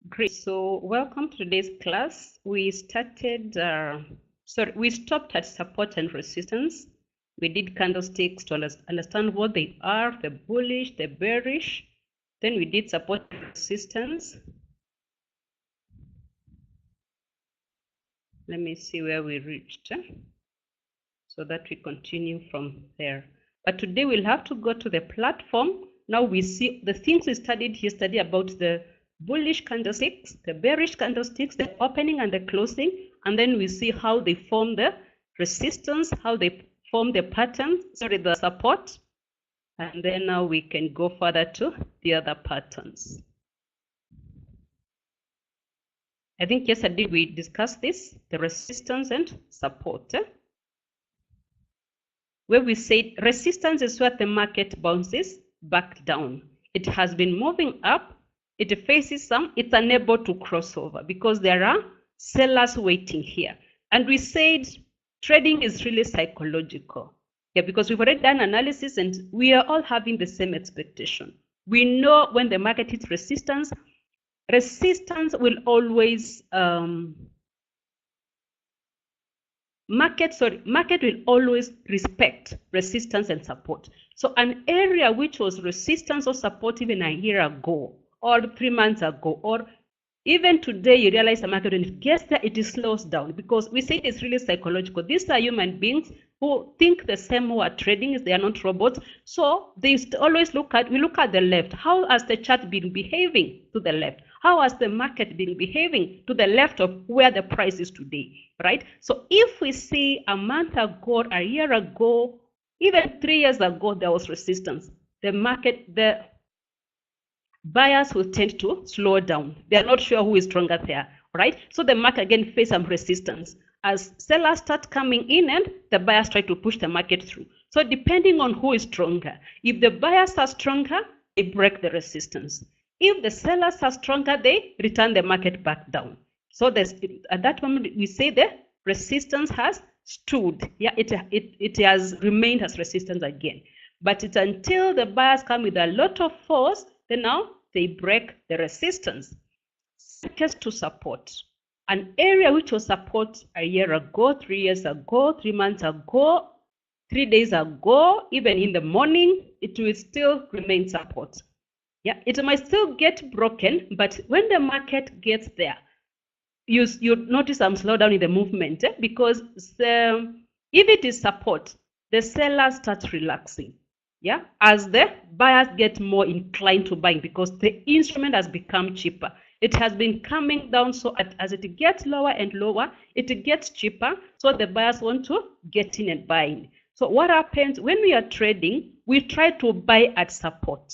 Great. So welcome to today's class. We started, we stopped at support and resistance. We did candlesticks to understand what they are, the bullish, the bearish. Then we did support and resistance. Let me see where we reached, so that we continue from there. But today we'll have to go to the platform. Now we see the things we studied yesterday about the bullish candlesticks, the bearish candlesticks, the opening and the closing, and then we see how they form the resistance, how they form the pattern, the support, and then now we can go further to the other patterns. I think yesterday we discussed this, the resistance and support. Where we said resistance is where the market bounces back down. It has been moving up, it faces some, it's unable to cross over because there are sellers waiting here. And we said trading is really psychological. Yeah, because we've already done analysis and we are all having the same expectation. We know when the market hits resistance, resistance will always market will always respect resistance and support. So an area which was resistance or support even a year ago or 3 months ago, or even today, you realize the market, when it gets there, it slows down because we say it's really psychological. These are human beings who think the same way trading, they are not robots. So they always look at the left. How has the chart been behaving to the left? How has the market been behaving to the left of where the price is today, right? So if we see a month ago, a year ago, even 3 years ago, there was resistance, the market, the buyers will tend to slow down. They are not sure who is stronger there, right? So the market again faces some resistance as sellers start coming in and the buyers try to push the market through. So depending on who is stronger, if the buyers are stronger, they break the resistance. If the sellers are stronger, they return the market back down. So at that moment, we say the resistance has stood. Yeah, it has remained as resistance again. But it's until the buyers come with a lot of force, then now they break the resistance. Second, to support. An area which was support a year ago, 3 years ago, 3 months ago, 3 days ago, even in the morning, it will still remain support. Yeah, it might still get broken, but when the market gets there, you notice some slowdown in the movement because if it is support, the sellers start relaxing. Yeah, as the buyers get more inclined to buying because the instrument has become cheaper. It has been coming down, so as it gets lower and lower, it gets cheaper. So the buyers want to get in and buy in. So what happens when we are trading? We try to buy at support.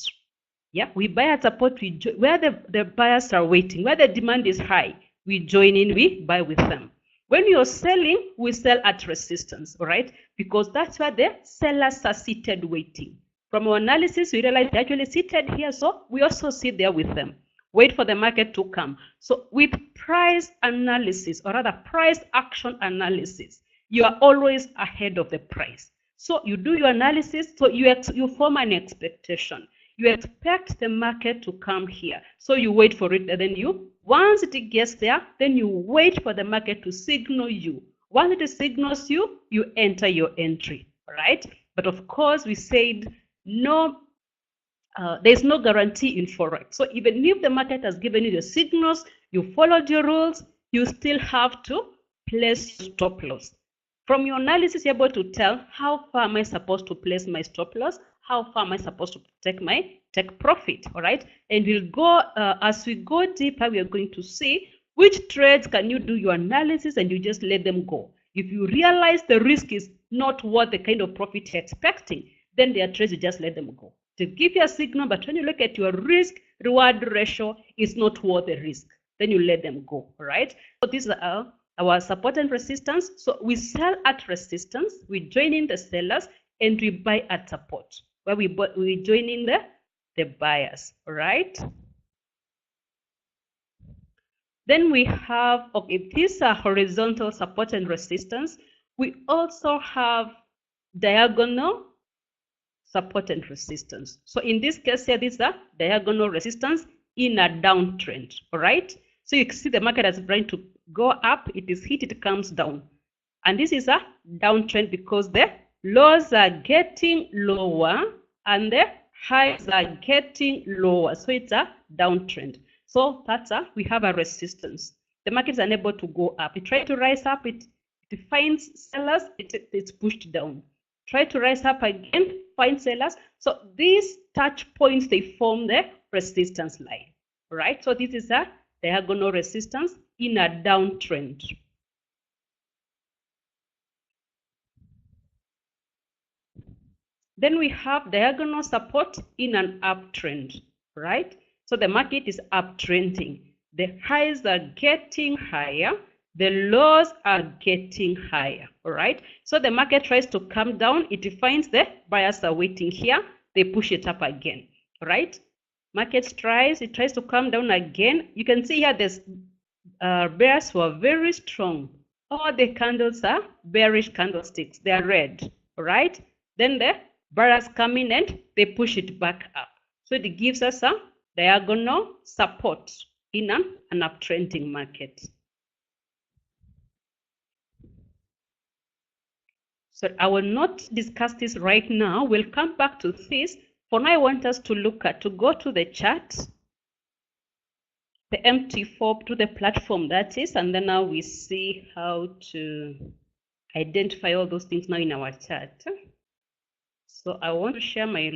Yeah, we buy at support. Where the buyers are waiting, where the demand is high, we join in, we buy with them. When you're selling, we sell at resistance, all right? Because that's where the sellers are seated waiting. From our analysis, we realize they're actually seated here, so we also sit there with them. Wait for the market to come. So with price analysis, or rather price action analysis, you are always ahead of the price. So you do your analysis, so you form an expectation. You expect the market to come here. So you wait for it, and then once it gets there, then you wait for the market to signal you. Once it signals you, you enter your entry, right? But of course, we said no, there's no guarantee in Forex. So even if the market has given you the signals, you followed your rules, you still have to place your stop loss. From your analysis, you're able to tell how far am I supposed to place my stop loss, how far am I supposed to take profit, all right? And we'll go, as we go deeper, we are going to see which trades can you do your analysis and you just let them go. If you realize the risk is not what the kind of profit you're expecting, then there are trades you just let them go. To give you a signal, but when you look at your risk-reward ratio, it's not worth the risk. Then you let them go, all right? So these are our support and resistance. So we sell at resistance, we join in the sellers, and we buy at support, where we join in the buyers, all right? Then we have, okay, these are horizontal support and resistance. We also have diagonal support and resistance. So in this case here, these are diagonal resistance in a downtrend, all right? So you see the market is trying to go up, it is hit, it comes down. And this is a downtrend because the lows are getting lower and the highs are getting lower. So it's a downtrend. So that's we have a resistance. The market is unable to go up. It tries to rise up, it finds sellers, it's pushed down. Try to rise up again, find sellers. So these touch points, they form the resistance line, right? So this is a diagonal resistance in a downtrend. Then we have diagonal support in an uptrend, right? So the market is uptrending. The highs are getting higher, the lows are getting higher, all right? So the market tries to come down, it finds the buyers are waiting here, they push it up again, right? Market tries to come down again. You can see here there's bears who are very strong. All the candles are bearish candlesticks, they are red, all right? Then the buyers come in and they push it back up. So it gives us a diagonal support in an uptrending market. So I will not discuss this right now. We'll come back to this. For now, I want us to go to the chart, the MT4 to the platform that is, and then now we see how to identify all those things now in our chart. So I want to share my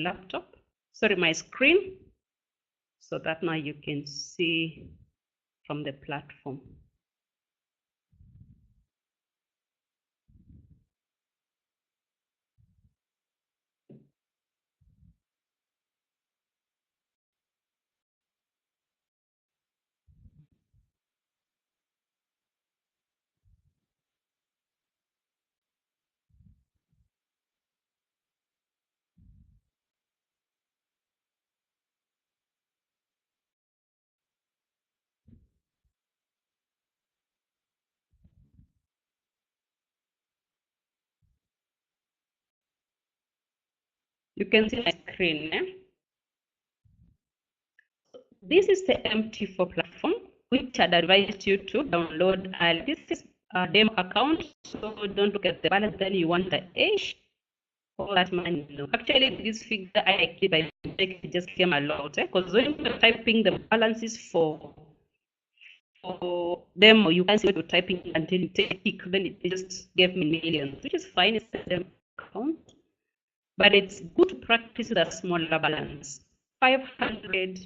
my screen, so that now you can see from the platform. You can see my screen. This is the MT4 platform, which I'd advise you to download. This is a demo account, so don't look at the balance, then you want the age. All that money. No. Actually, this figure I keep by mistake, it just came out, because when you're typing the balances for demo, you can't see what you're typing until you take it, then it just gave me millions, which is fine. It's a demo account. But it's good to practice with a smaller balance, 500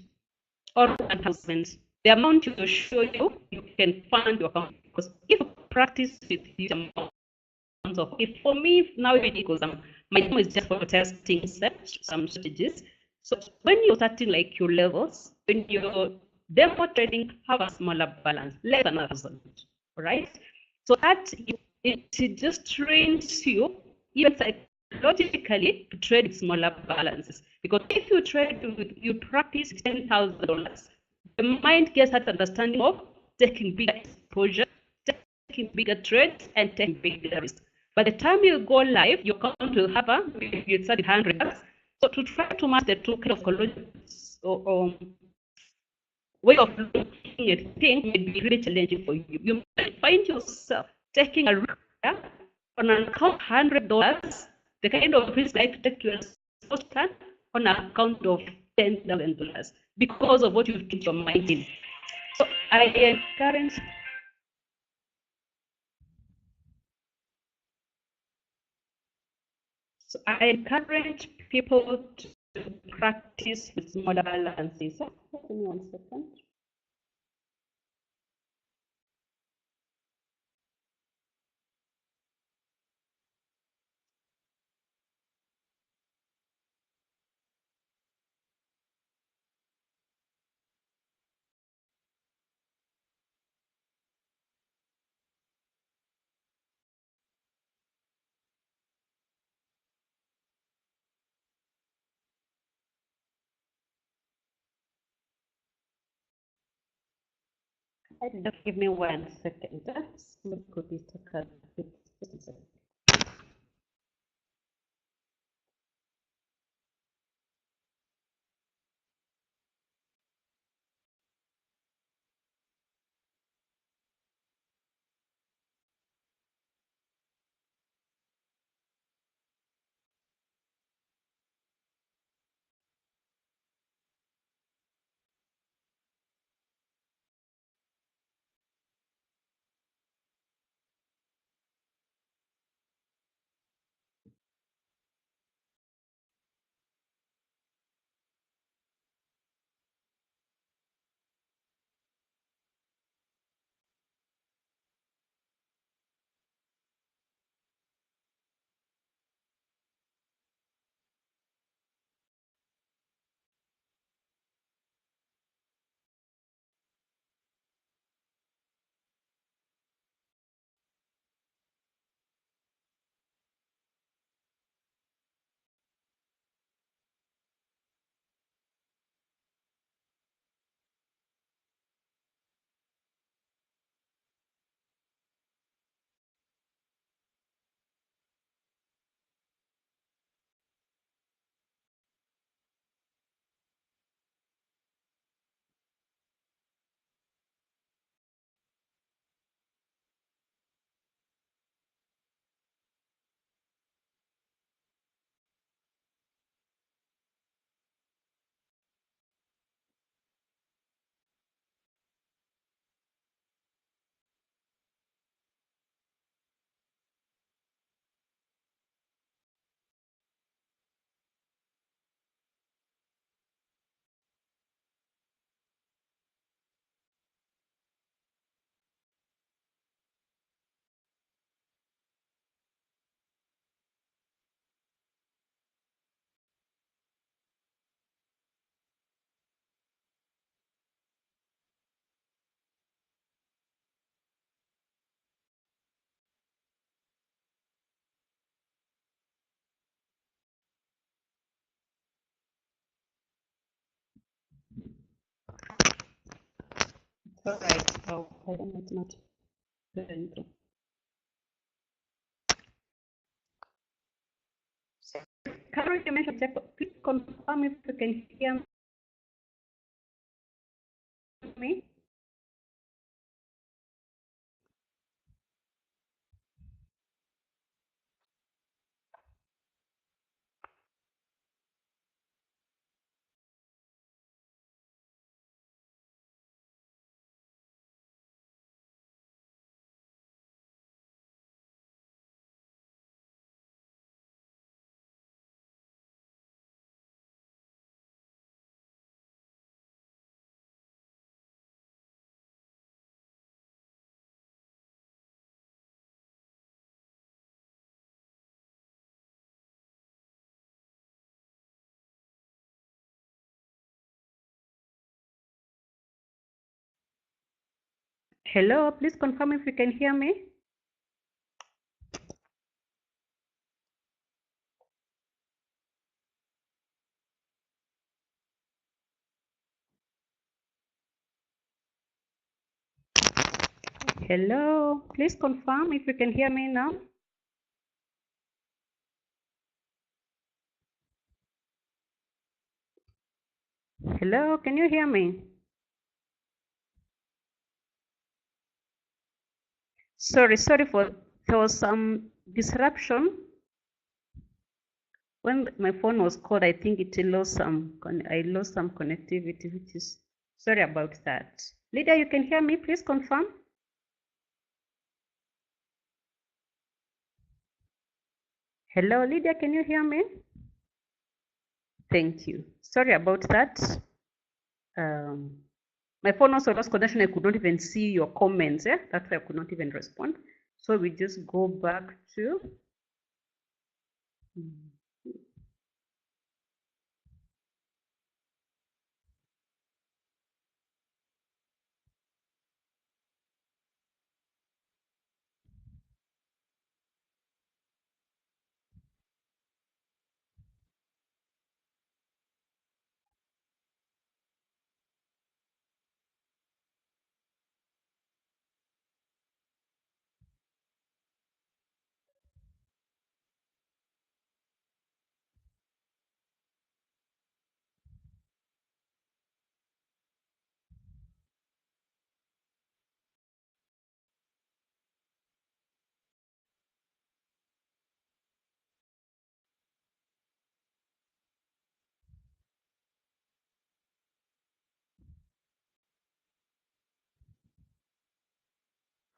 or 1,000. The amount you show you can fund your account. Because if you practice with these amounts of, if for me now, because my demo is just for testing some strategies. So when you're starting like your levels, when you're demo trading, have a smaller balance, less than 1,000, right? So that it just trains you, even logically, to trade with smaller balances. Because if you trade you practice $10,000, the mind gets that understanding of taking bigger exposure, taking bigger trades, and taking bigger risks. By the time you go live, your account will have maybe you started $100. So to try to match the two kind of way of looking at things may be really challenging for you. You might find yourself taking a risk on an account $100, the kind of risk I take to a on an account of $10,000 because of what you've put your mind in. So I encourage people to practice with smaller balances. Give me 1 second. Just give me 1 second. Just could be just a second. All right. Oh, I don't know, it's not going through. Carol, you mentioned check. Please confirm if you can hear me. Hello, please confirm if you can hear me. Hello, please confirm if you can hear me now. Hello, can you hear me? Sorry for there was some disruption when my phone was called. I think I lost some connectivity, which is sorry about that. Lydia, you can hear me? Please confirm. Hello, Lydia, can you hear me? Thank you. Sorry about that. My phone also lost connection. I could not even see your comments. That's why I could not even respond. So we just go back to.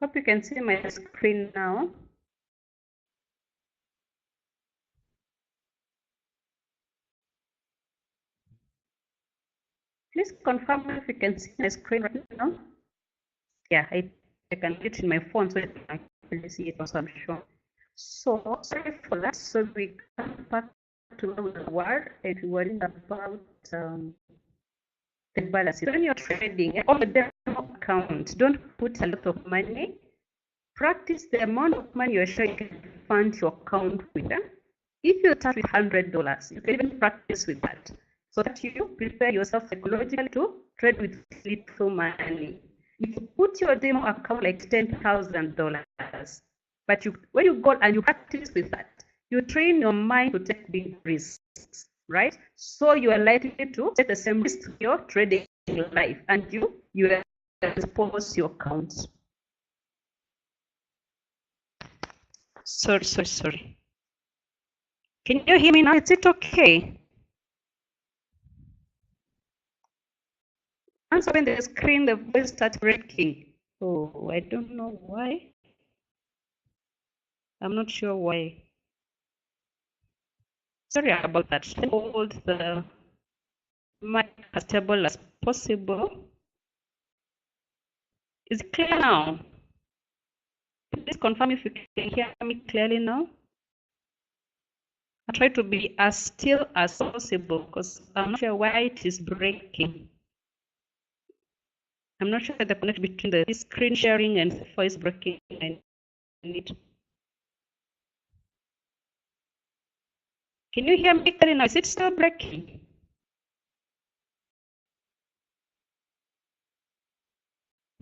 Hope you can see my screen now. Please confirm if you can see my screen right now. Yeah, I can get in my phone so I can see it also, I'm sure. So sorry for that. So we come back to the word and we were about the balance. When you're trading on the demo account, don't put a lot of money. Practice the amount of money you're sure you can fund your account with. If you start with $100, you can even practice with that, so that you prepare yourself psychologically to trade with little money. If you put your demo account like $10,000, but when you go and you practice with that, you train your mind to take big risks, right? So you are likely to take the same risk in your trading life, and you expose your accounts. Sorry. Can you hear me now? Is it okay? Once open the screen, the voice starts breaking. Oh, I don't know why. I'm not sure why. Sorry about that. Hold the mic as stable as possible. Is it clear now? Please confirm if you can hear me clearly now. I try to be as still as possible because I'm not sure why it is breaking. I'm not sure the connection between the screen sharing and the voice breaking. I need. Can you hear me clearly now? Is it still breaking?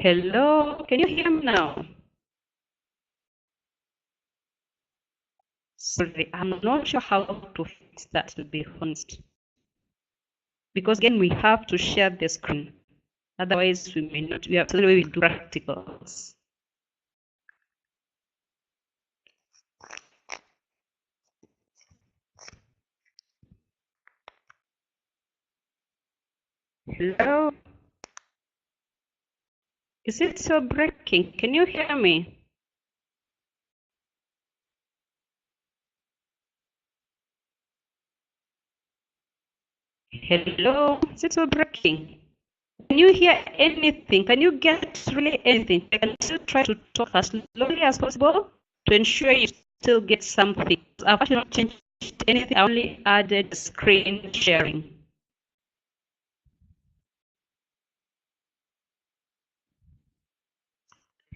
Hello, can you hear me now? Sorry, I'm not sure how to fix that, to be honest. Because again, we have to share the screen. Otherwise, we may not, we have to we do practicals. Hello? Is it still breaking? Can you hear me? Hello? Is it still breaking? Can you hear anything? Can you get really anything? I can still try to talk as slowly as possible to ensure you still get something. I've actually not changed anything. I only added screen sharing.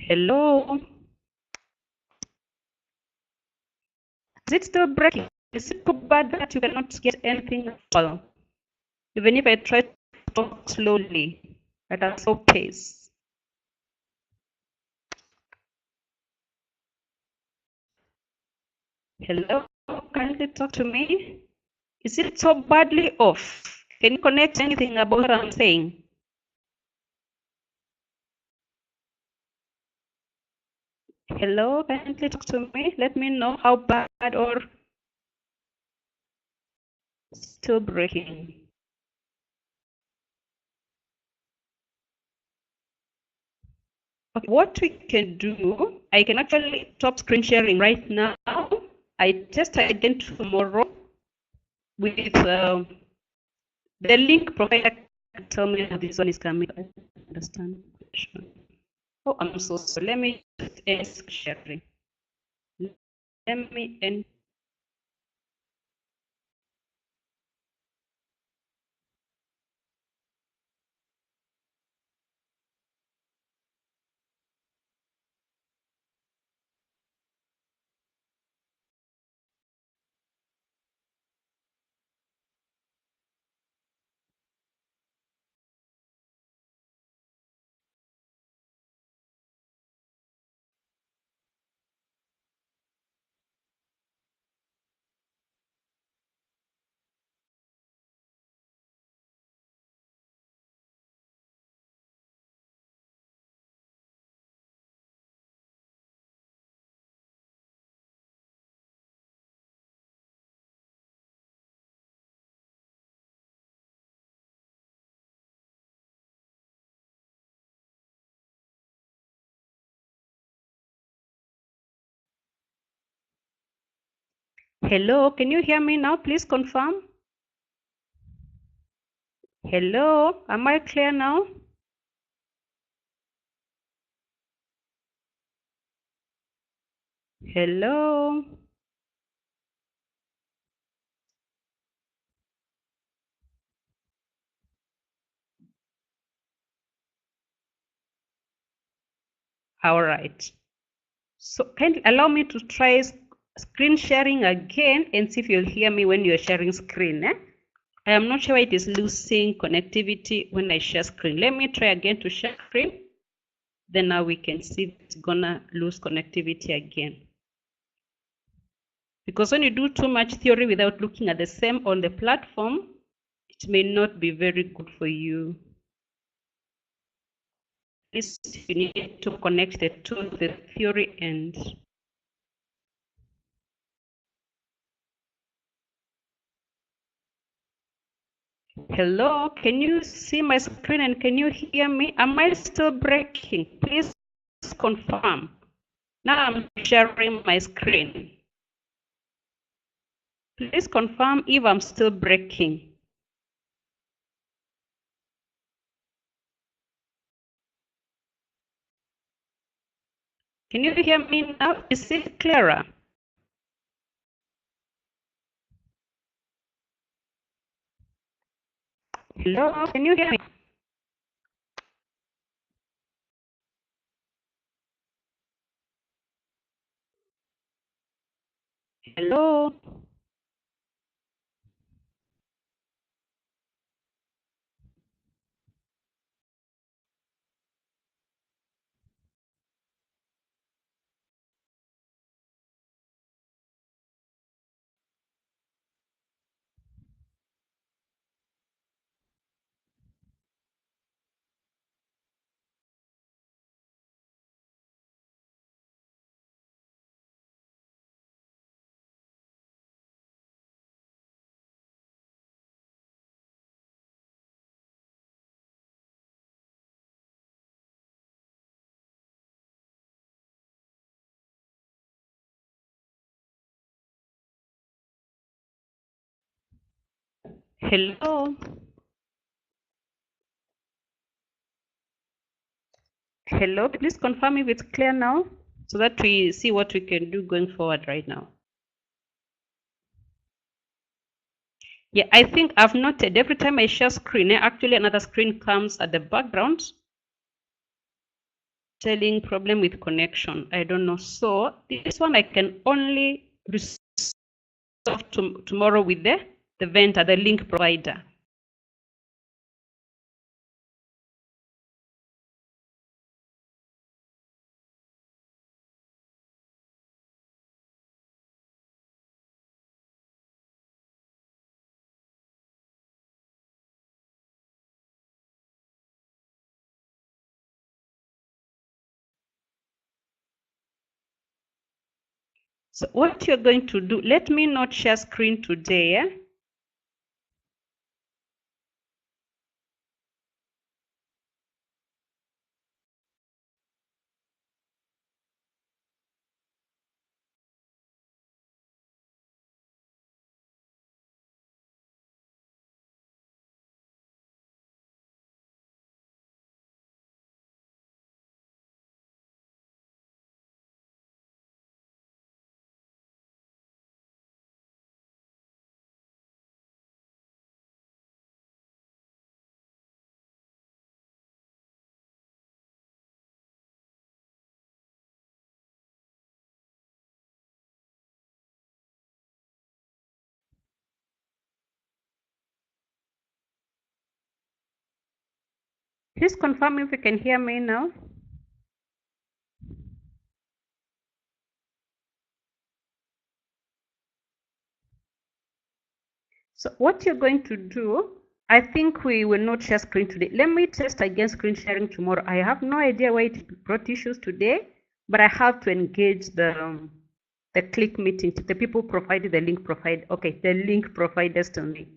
Hello? Is it still breaking? Is it so bad that you cannot get anything at all? Even if I try to talk slowly at a slow pace. Hello? Can you talk to me? Is it so badly off? Can you connect anything about what I'm saying? Hello? Can you talk to me? Let me know how bad or still breaking. Okay, what we can do, I can actually stop screen sharing right now. I test again tomorrow with the link provided. Tell me how this one is coming. I understand. Oh, I'm so sorry. Let me end sharing. Let me end. Hello, can you hear me now? Please confirm. Hello, am I clear now? Hello. All right. So can you allow me to try screen sharing again and see if you'll hear me when you're sharing screen. I am not sure why it is losing connectivity when I share screen. Let me try again to share screen. Then now we can see if it's gonna lose connectivity again. Because when you do too much theory without looking at the same on the platform, it may not be very good for you. At least you need to connect the two, the theory end. Hello, can you see my screen and can you hear me? Am I still breaking? Please confirm. Now I'm sharing my screen. Please confirm if I'm still breaking. Can you hear me now? Is it clearer? Hello, can you hear me? Hello. Hello. Hello, please confirm if it's clear now so that we see what we can do going forward right now. Yeah, I think I've noted every time I share screen, actually another screen comes at the background telling problem with connection. I don't know. So this one I can only resolve tomorrow with the vendor, the link provider. So what you're going to do, let me not share screen today. Yeah? Please confirm if you can hear me now. So what you're going to do, I think we will not share screen today. Let me test again screen sharing tomorrow. I have no idea why it brought issues today, but I have to engage the click meeting. The people provided the link the link providers to me.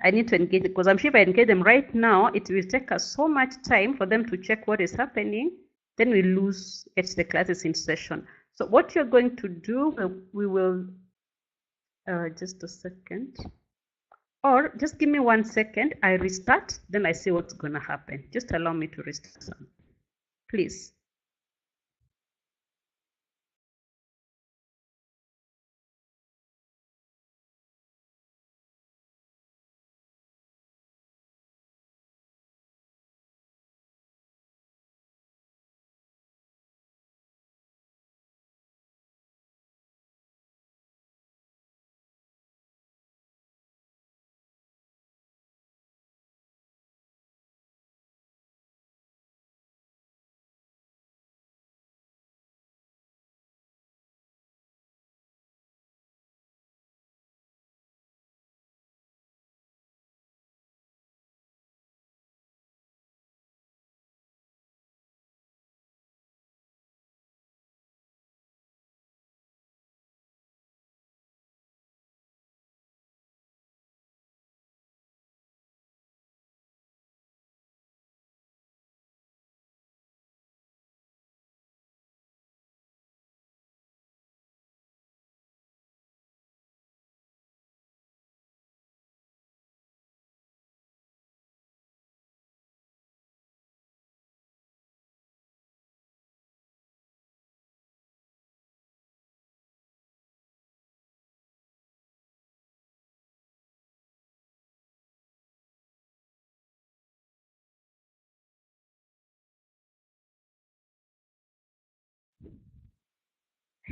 I need to engage because I'm sure if I engage them right now, it will take us so much time for them to check what is happening. Then we lose the classes in session. So what you're going to do, we will just a second. Or just give me 1 second, I restart, then I see what's going to happen. Just allow me to restart some, please.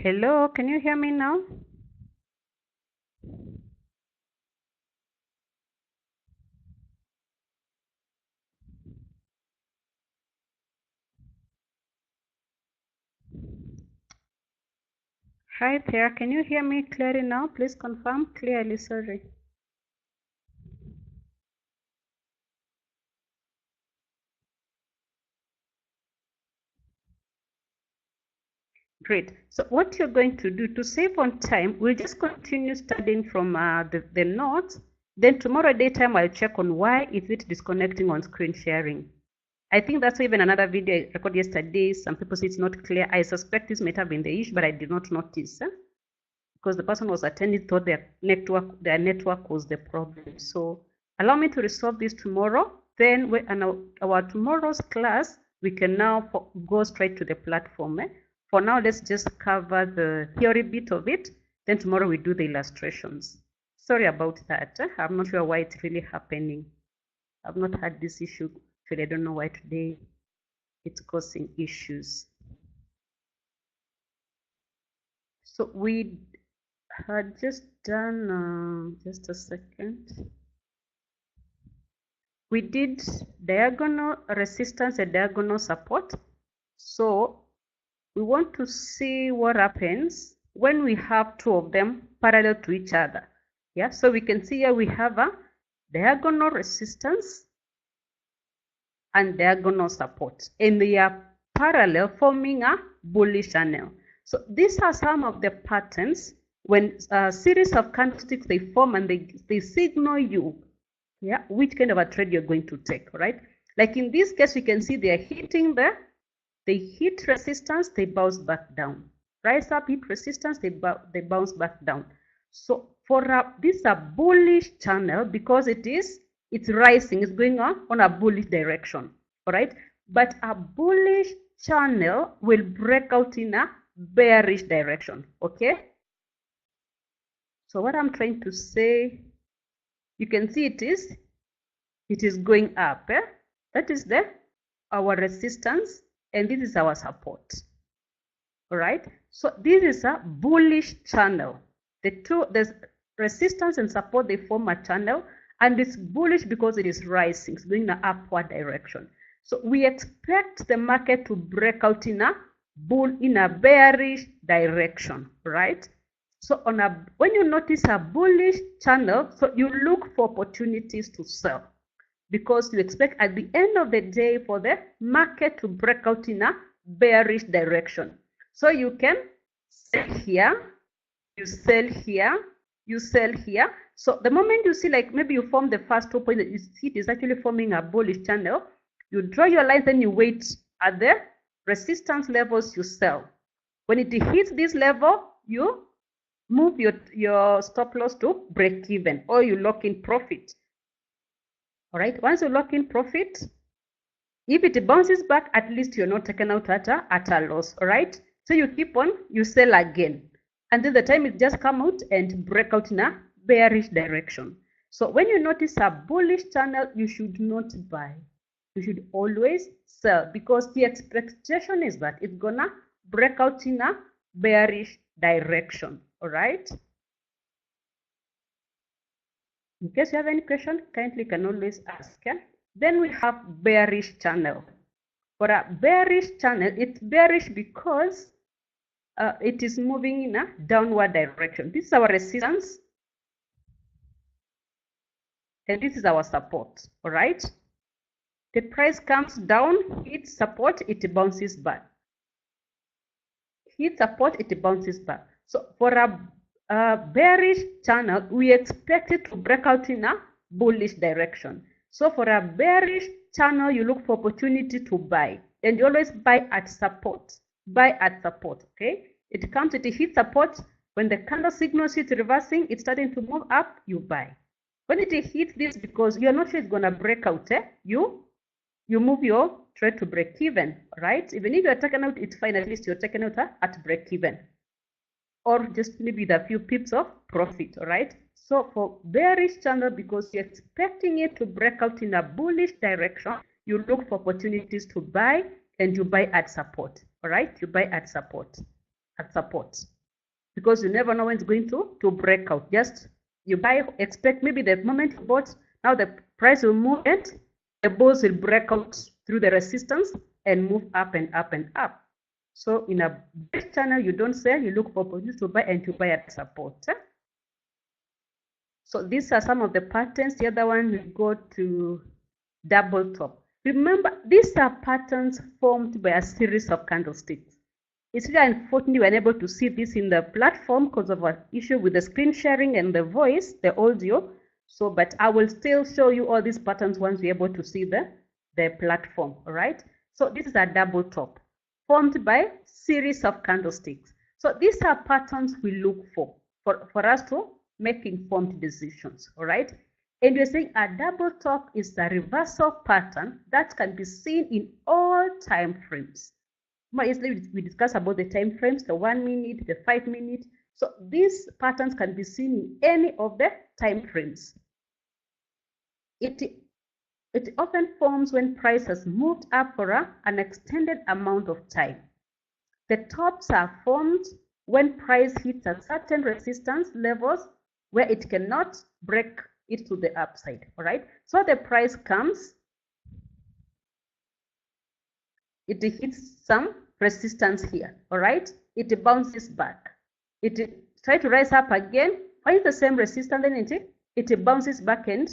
Hello, can you hear me now? Hi there, can you hear me clearly now? Please confirm clearly, sorry. Great. So what you're going to do to save on time, we'll just continue studying from the notes. Then tomorrow daytime, I'll check on why is it disconnecting on screen sharing. I think that's even another video I recorded yesterday. Some people say it's not clear. I suspect this might have been the issue, but I did not notice because the person was attending thought their network was the problem. So Allow me to resolve this tomorrow. Then in our tomorrow's class, we can now go straight to the platform. For now, let's just cover the theory bit of it. Then tomorrow we do the illustrations. Sorry about that. I'm not sure why it's really happening. I've not had this issue. Actually, I don't know why today it's causing issues. So we had just done, just a second. We did diagonal resistance and diagonal support. So we want to see what happens when we have two of them parallel to each other. Yeah, so we can see here we have a diagonal resistance and diagonal support, and they are parallel, forming a bullish channel. So these are some of the patterns when a series of candlesticks they form, and they signal you, yeah, which kind of a trade you're going to take, right? Like in this case, you can see they are hitting they hit resistance, they bounce back down. Rise up, hit resistance, they bounce back down. So for this is a bullish channel because it's rising, it's going on a bullish direction, all right? But a bullish channel will break out in a bearish direction, okay? So what I'm trying to say, you can see it is going up. That is our resistance, and this is our support. All right. So this is a bullish channel. There's resistance and support, they form a channel, and it's bullish because it is rising, it's going in an upward direction. So we expect the market to break out in a bearish direction, right? So when you notice a bullish channel, so you look for opportunities to sell, because you expect at the end of the day for the market to break out in a bearish direction. So you can sell here, you sell here, you sell here. So the moment you see, like maybe you form the first 2 points that you see it is actually forming a bullish channel, you draw your lines, then you wait at the resistance levels, you sell. When it hits this level, you move your stop loss to break even, or you lock in profit. All right, once you lock in profit, if it bounces back, at least you're not taken out at a loss. All right, so you keep on, you sell again until the time it just come out and break out in a bearish direction. So when you notice a bullish channel, you should not buy, you should always sell, because the expectation is that it's gonna break out in a bearish direction. All right, in case you have any question, kindly can always ask. Then we have bearish channel. For a bearish channel, it's bearish because it is moving in a downward direction. This is our resistance, and this is our support. All right, the price comes down, hits support, it bounces back. Hit support, it bounces back. So for a bearish channel, we expect it to break out in a bullish direction. So for a bearish channel, you look for opportunity to buy, and you always buy at support. Buy at support, okay? It comes, it hits support. When the candle signals it reversing, it's starting to move up, you buy. When it hits this, because you're not sure it's gonna break out, you move your trade to break even, right? Even if you're taken out, it's fine, at least you're taken out at break even, or just maybe with a few pips of profit. All right, so for bearish channel, because you're expecting it to break out in a bullish direction, you look for opportunities to buy, and you buy at support. All right, you buy at support, because you never know when it's going to break out. Just you buy, expect maybe the moment you bought, now the price will move and the bulls will break out through the resistance and move up and up and up. So in a bearish channel, you don't sell, you look for opportunities to buy, and you buy at support. So these are some of the patterns. The other one, we go to double top. Remember, these are patterns formed by a series of candlesticks. It's really unfortunately we're unable to see this in the platform because of an issue with the screen sharing and the voice, the audio. So, but I will still show you all these patterns once we're able to see the platform. All right. So this is a double top formed by series of candlesticks. So these are patterns we look for us to make informed decisions. All right. And we're saying a double top is a reversal pattern that can be seen in all time frames. More easily, we discuss about the time frames, the 1 minute, the 5 minute. So these patterns can be seen in any of the time frames. It often forms when price has moved up for an extended amount of time. The tops are formed when price hits a certain resistance levels where it cannot break it to the upside. All right. So the price comes, it hits some resistance here. All right. It bounces back. It tries to rise up again, finds the same resistance, then it bounces back, and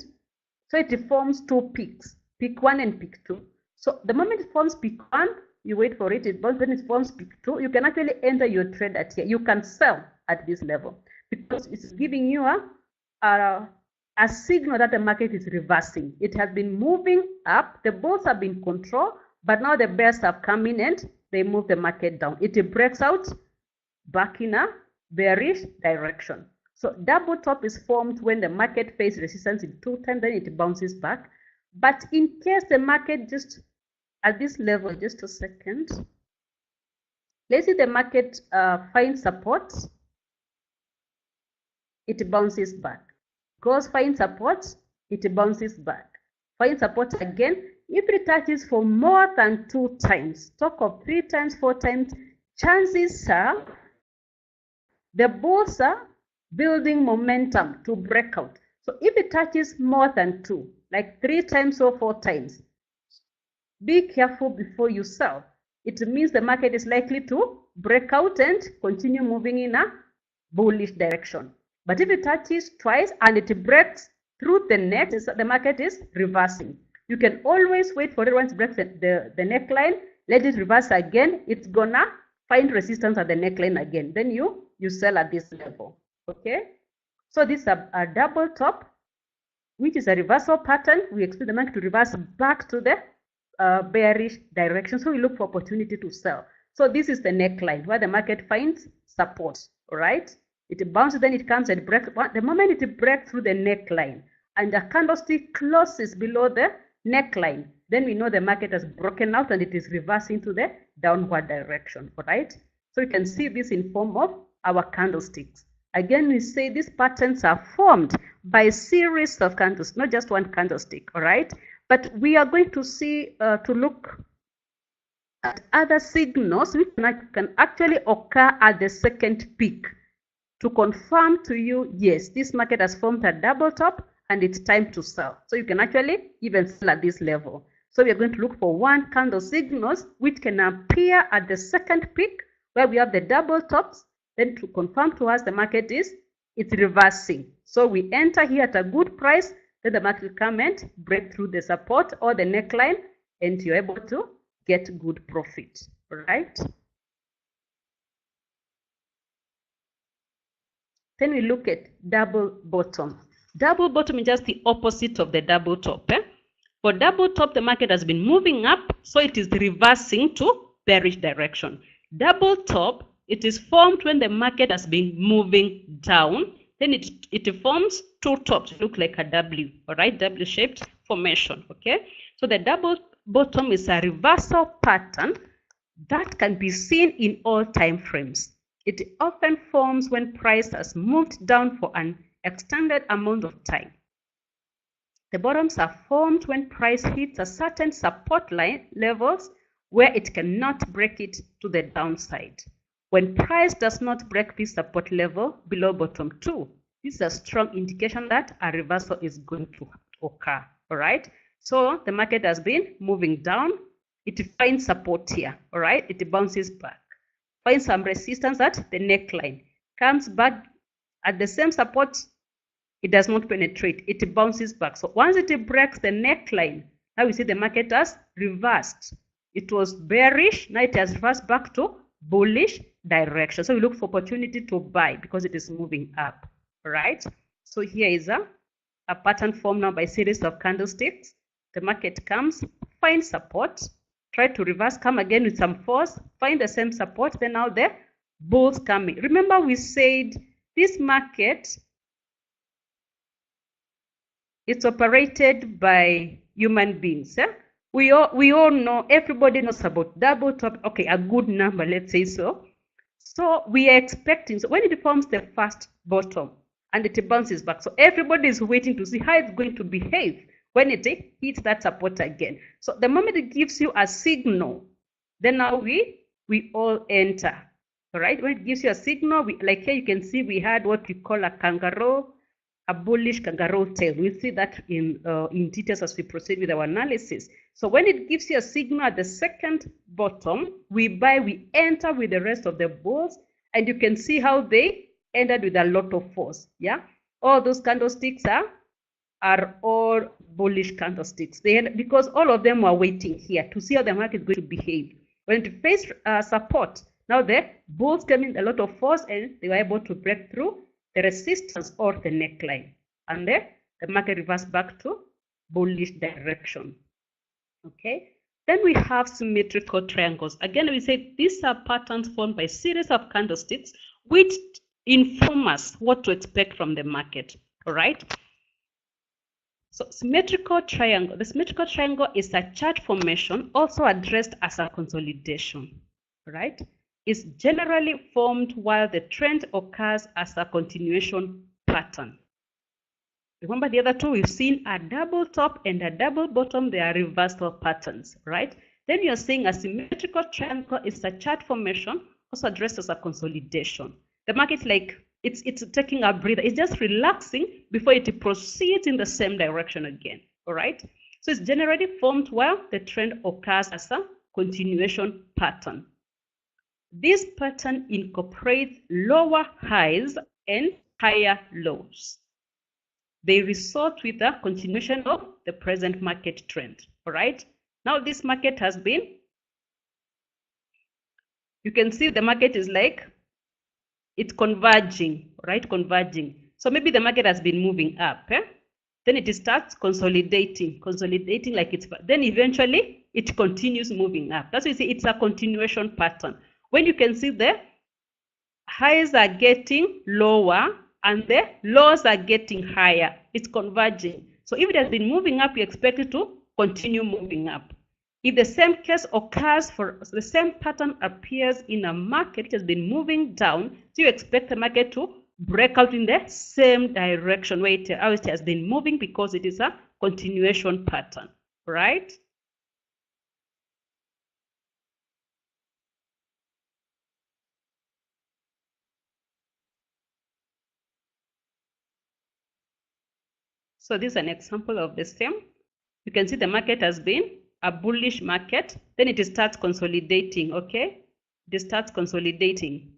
so it forms two peaks, peak 1 and peak 2. So the moment it forms peak 1, you wait for it, when it forms peak 2, you can actually enter your trade at here. You can sell at this level because it's giving you a signal that the market is reversing. It has been moving up, the bulls have been controlled, but now the bears have come in and they move the market down. It breaks out back in a bearish direction. So double top is formed when the market faces resistance in 2 times, then it bounces back. But in case the market just at this level, just a second, let's see the market finds support, it bounces back. Goes find support, it bounces back. Find support again. If it touches for more than 2 times, talk of 3 times, 4 times, chances are the bulls are building momentum to break out. So if it touches more than 2, like 3 times or 4 times, be careful before you sell. It means the market is likely to break out and continue moving in a bullish direction. But if it touches twice and it breaks through the neck, the market is reversing. You can always wait for it. Once it breaks the neckline, let it reverse again. It's gonna find resistance at the neckline again. Then you sell at this level. Okay, so this is a double top, which is a reversal pattern. We expect the market to reverse back to the bearish direction, so we look for opportunity to sell. So this is the neckline where the market finds support. All right, it bounces, then it comes and breaks. The moment it breaks through the neckline and the candlestick closes below the neckline, then we know the market has broken out and it is reversing to the downward direction. All right, so you can see this in form of our candlesticks. Again, we say these patterns are formed by a series of candles, not just one candlestick. All right, but we are going to see to look at other signals which can actually occur at the second peak to confirm to you, yes, this market has formed a double top and it's time to sell. So you can actually even sell at this level. So we are going to look for one candle signals which can appear at the second peak where we have the double tops, then to confirm to us the market it's reversing. So we enter here at a good price, then the market will come and break through the support or the neckline, and you're able to get good profit. Right? Then we look at double bottom. Double bottom is just the opposite of the double top. For double top, the market has been moving up, so it is reversing to bearish direction. Double top, it is formed when the market has been moving down. Then it forms two tops, look like a W, all right, W-shaped formation. Okay, so the double bottom is a reversal pattern that can be seen in all time frames. It often forms when price has moved down for an extended amount of time. The bottoms are formed when price hits a certain support line levels where it cannot break it to the downside. When price does not break this support level below bottom 2, this is a strong indication that a reversal is going to occur. All right, so the market has been moving down, it finds support here. All right, it bounces back, finds some resistance at the neckline, comes back at the same support, it does not penetrate, it bounces back. So once it breaks the neckline, now we see the market has reversed. It was bearish, now it has reversed back to bullish direction. So we look for opportunity to buy because it is moving up. All right, so here is a pattern formed now by series of candlesticks. The market comes, finds support, try to reverse, come again with some force, find the same support, then now the bulls coming. Remember we said this market It's operated by human beings. We all know, everybody knows about double top, okay, a good number, let's say so. So we are expecting, so when it forms the first bottom and it bounces back, so everybody is waiting to see how it's going to behave when it hits that support again. So the moment it gives you a signal, then now we all enter. All right, when it gives you a signal, like here you can see we had what we call a kangaroo, a bullish kangaroo tail. We'll see that in details as we proceed with our analysis. So when it gives you a signal at the second bottom, we buy, we enter with the rest of the bulls, and you can see how they ended with a lot of force. Yeah, all those candlesticks are all bullish candlesticks. Because all of them were waiting here to see how the market is going to behave. When it faced support, now the bulls came in a lot of force and they were able to break through the resistance or the neckline, and then the market reversed back to bullish direction. Okay, then we have symmetrical triangles. Again, we say these are patterns formed by series of candlesticks which inform us what to expect from the market. All right, so symmetrical triangle, the symmetrical triangle is a chart formation also addressed as a consolidation. Right, is generally formed while the trend occurs as a continuation pattern. Remember the other two, we've seen a double top and a double bottom, they are reversal patterns, right? Then you're saying a symmetrical triangle is a chart formation also addressed as a consolidation. The market, like, it's taking a breather, it's just relaxing before it proceeds in the same direction again, all right? So it's generally formed while the trend occurs as a continuation pattern. This pattern incorporates lower highs and higher lows. They result with a continuation of the present market trend. All right. Now this market has been, you can see the market is like, it's converging, right? Converging. So maybe the market has been moving up. Then it starts consolidating like it's, then eventually it continues moving up. That's why you see it's a continuation pattern. When you can see the highs are getting lower and the lows are getting higher, it's converging. So if it has been moving up, you expect it to continue moving up. If the same case occurs, for the same pattern appears in a market which has been moving down, so you expect the market to break out in the same direction where it has been moving, because it is a continuation pattern, right? So this is an example of the same. You can see the market has been a bullish market, then it starts consolidating, okay? It starts consolidating.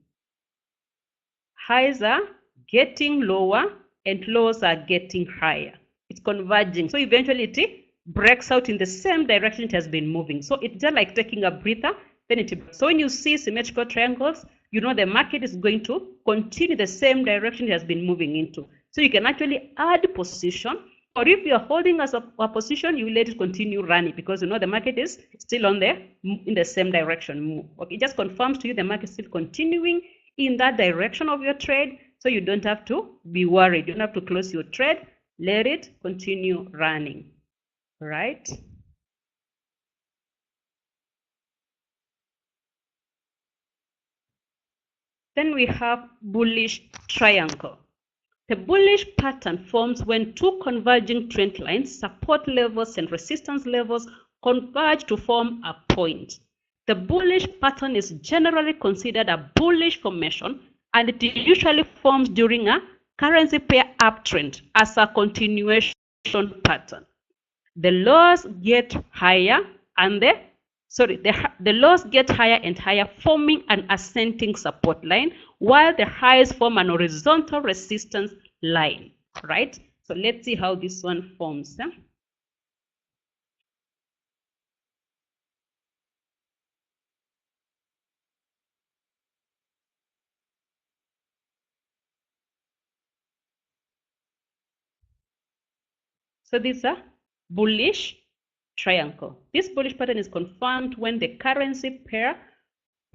Highs are getting lower and lows are getting higher. It's converging. So eventually it breaks out in the same direction it has been moving. So it's just like taking a breather, then it. So when you see symmetrical triangles, you know the market is going to continue the same direction it has been moving into. So you can actually add position, or if you're holding as a position, you let it continue running, because you know the market is still on there in the same direction move. Okay, it just confirms to you the market is still continuing in that direction of your trade, so you don't have to be worried. You don't have to close your trade. Let it continue running, right? Then we have bullish triangle. The bullish pattern forms when two converging trend lines, support levels and resistance levels, converge to form a point. The bullish pattern is generally considered a bullish formation, and it usually forms during a currency pair uptrend as a continuation pattern. The lows get higher and the lows get higher and higher, forming an ascending support line, while the highs form an horizontal resistance line, right? So let's see how this one forms. So this is a bullish triangle. This bullish pattern is confirmed when the currency pair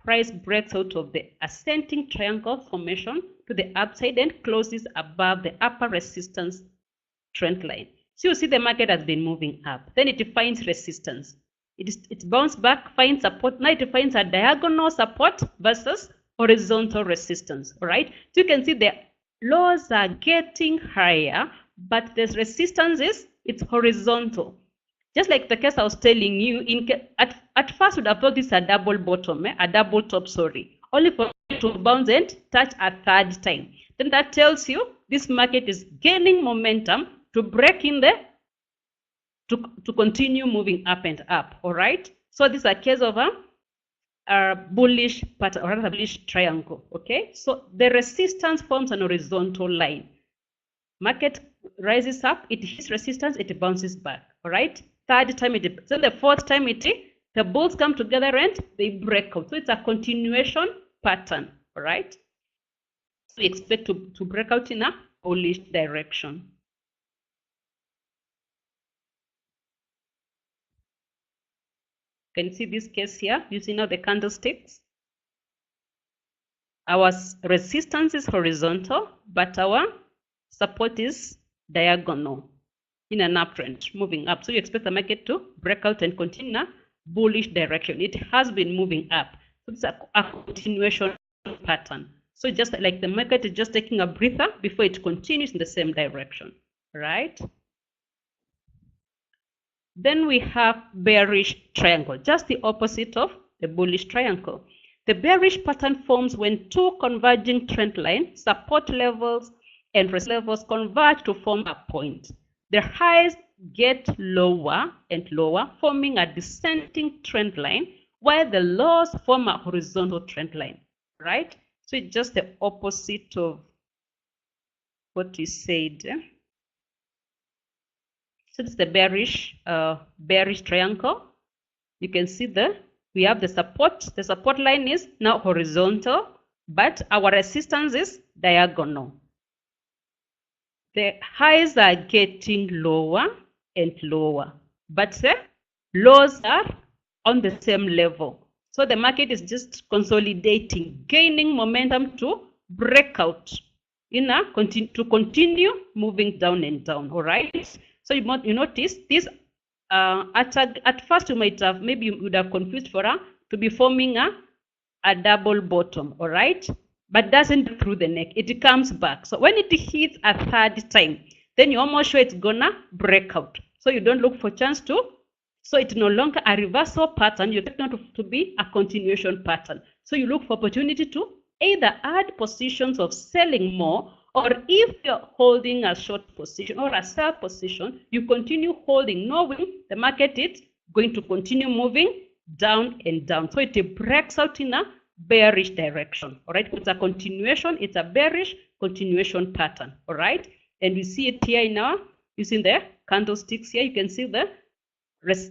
price breaks out of the ascending triangle formation to the upside and closes above the upper resistance trend line. So you see the market has been moving up. Then it finds resistance. It bounced back, finds support. Now it finds a diagonal support versus horizontal resistance. All right. So you can see the lows are getting higher, but the resistance it's horizontal. Just like the case I was telling you, at first would have thought this is a double bottom, a double top, sorry, only for it to bounce and touch a third time. Then that tells you this market is gaining momentum to break in there to continue moving up and up. All right. So this is a case of a bullish pattern, or rather bullish triangle. Okay. So the resistance forms an horizontal line. Market rises up, it hits resistance, it bounces back. All right. Third time so the fourth time the bulls come together and they break out. So it's a continuation pattern. All right. So we expect to break out in a bullish direction. Can you see this case here using now the candlesticks? Our resistance is horizontal, but our support is diagonal in an uptrend, moving up. So you expect the market to break out and continue in a bullish direction. It has been moving up. So it's a continuation pattern. So just like the market is just taking a breather before it continues in the same direction, right? Then we have bearish triangle, just the opposite of the bullish triangle. The bearish pattern forms when two converging trend lines, support levels and resistance levels converge to form a point. The highs get lower and lower, forming a descending trend line, while the lows form a horizontal trend line, right? So it's just the opposite of what we said. So it's the bearish triangle. You can see we have the support. The support line is now horizontal, but our resistance is diagonal. The highs are getting lower and lower, but the lows are on the same level. So the market is just consolidating, gaining momentum to break out to continue moving down and down. All right. So you notice this at first you might have maybe you would have confused for to be forming a double bottom. All right. But doesn't through the neck, it comes back. So when it hits a third time, then you're almost sure it's gonna break out. So you don't look for chance to. So it's no longer a reversal pattern. You expect it to be a continuation pattern. So you look for opportunity to either add positions of selling more, or if you're holding a short position or a sell position, you continue holding, knowing the market is going to continue moving down and down. So it breaks out in a bearish direction. All right, it's a continuation, it's a bearish continuation pattern. All right, and we see it here now using the candlesticks here. You can see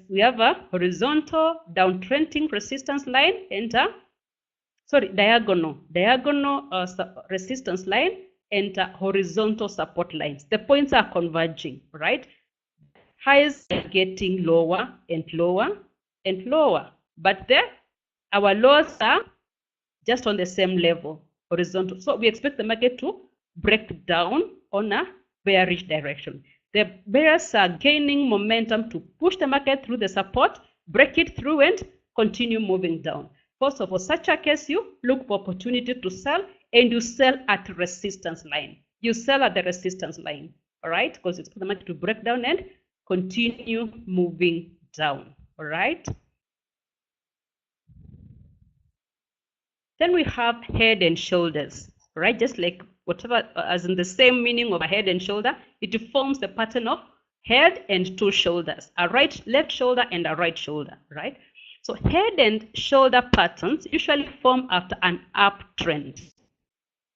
we have a horizontal downtrending resistance line and diagonal resistance line and horizontal support lines. The points are converging, right? Highs are getting lower and lower and lower, but our lows are just on the same level, horizontal. So we expect the market to break down on a bearish direction. The bears are gaining momentum to push the market through the support, break it through and continue moving down. First of all, such a case, you look for opportunity to sell, and you sell at resistance line. You sell at the resistance line, all right? Because it's for the market to break down and continue moving down, all right? Then we have head and shoulders, right? Just like whatever, as in the same meaning of a head and shoulder, it forms the pattern of head and two shoulders, a left shoulder and a right shoulder, right? So head and shoulder patterns usually form after an uptrend,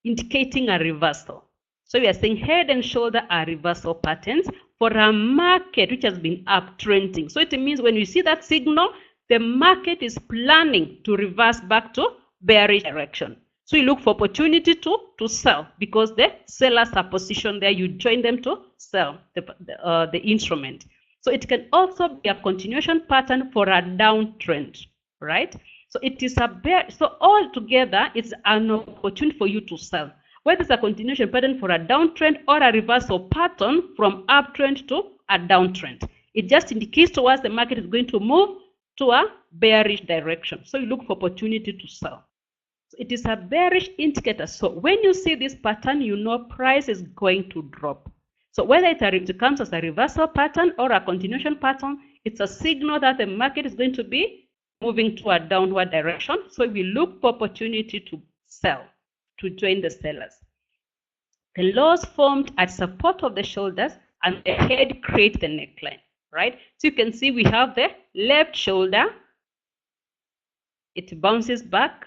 indicating a reversal. So we are saying head and shoulder are reversal patterns for a market which has been uptrending. So it means when you see that signal, the market is planning to reverse back to bearish direction. So you look for opportunity to sell, because the sellers are positioned there. You join them to sell the instrument. So it can also be a continuation pattern for a downtrend, right? So it is so all together it's an opportunity for you to sell. Whether it's a continuation pattern for a downtrend or a reversal pattern from uptrend to a downtrend. It just indicates to us the market is going to move to a bearish direction. So you look for opportunity to sell. So it is a bearish indicator. So when you see this pattern, you know price is going to drop. So whether it comes as a reversal pattern or a continuation pattern, it's a signal that the market is going to be moving to a downward direction. So we look for opportunity to sell, to join the sellers. The lows formed at support of the shoulders and the head create the neckline, right? So you can see we have the left shoulder. It bounces back,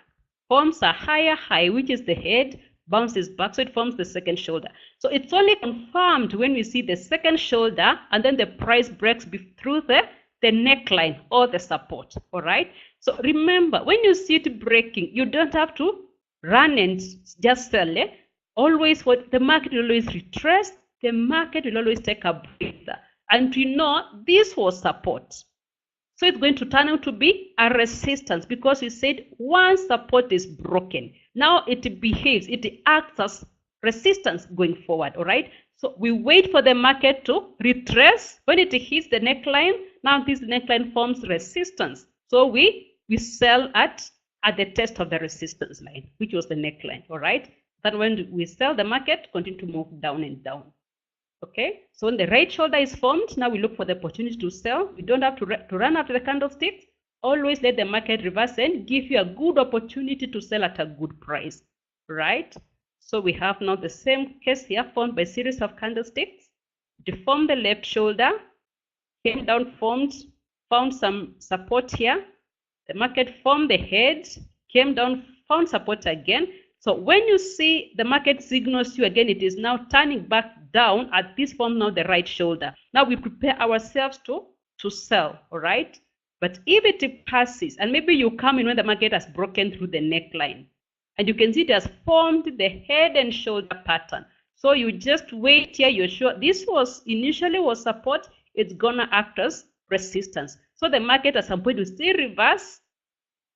forms a higher high, which is the head, bounces back, so it forms the second shoulder. So it's only confirmed when we see the second shoulder and then the price breaks through the neckline or the support. All right. So remember, when you see it breaking, you don't have to run and just sell it. Always, what the market will always retrace, the market will always take a breather. And you know, this was support. So it's going to turn out to be a resistance because we said once support is broken, now it behaves, it acts as resistance going forward. All right. So we wait for the market to retrace. When it hits the neckline, now this neckline forms resistance. So we sell at the test of the resistance line, which was the neckline. All right. That when we sell, the market continue to move down and down. Okay, so when the right shoulder is formed, now we look for the opportunity to sell. We don't have to run after the candlesticks. Always let the market reverse and give you a good opportunity to sell at a good price, right? So we have now the same case here formed by series of candlesticks. It formed the left shoulder, came down, found some support here. The market formed the head, came down, found support again. So when you see the market signals you again, it is now turning back down at this form now the right shoulder. Now we prepare ourselves to sell, all right? But if it passes, and maybe you come in when the market has broken through the neckline, and you can see it has formed the head and shoulder pattern. So you just wait here, you're sure this was initially was support, it's gonna act as resistance. So the market at some point will still reverse,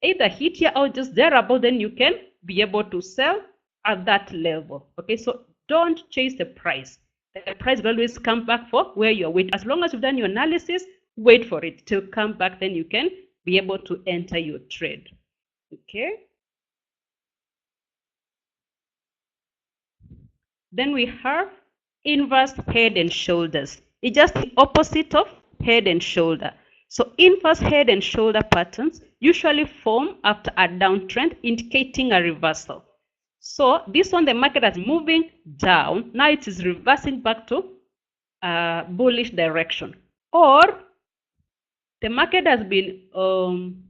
either hit here or just thereabout, then you can be able to sell at that level. Okay, so don't chase the price. The price will always come back for where you're waiting. As long as you've done your analysis, wait for it to come back, then you can be able to enter your trade. Okay. Then we have inverse head and shoulders. It's just the opposite of head and shoulder. So inverse head and shoulder patterns usually form after a downtrend indicating a reversal. So this one, the market is moving down. Now it is reversing back to bullish direction. Or the market has been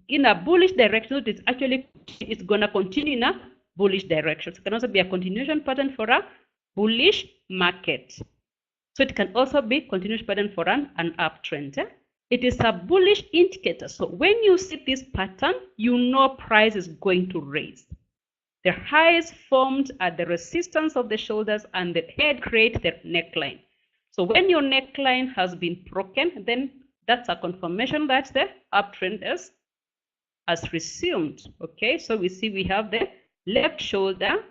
in a bullish direction. It's going to continue in a bullish direction. So it can also be a continuation pattern for a bullish market. So it can also be continuation pattern for an uptrend. It is a bullish indicator. So when you see this pattern, you know price is going to raise. The highs formed at the resistance of the shoulders and the head create the neckline. So when your neckline has been broken, then that's a confirmation that the uptrend has resumed. Okay, so we see we have the left shoulder.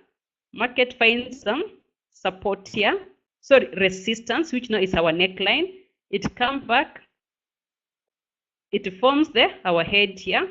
Market finds some support here. Sorry, resistance, which now is our neckline. It comes back. It forms our head here.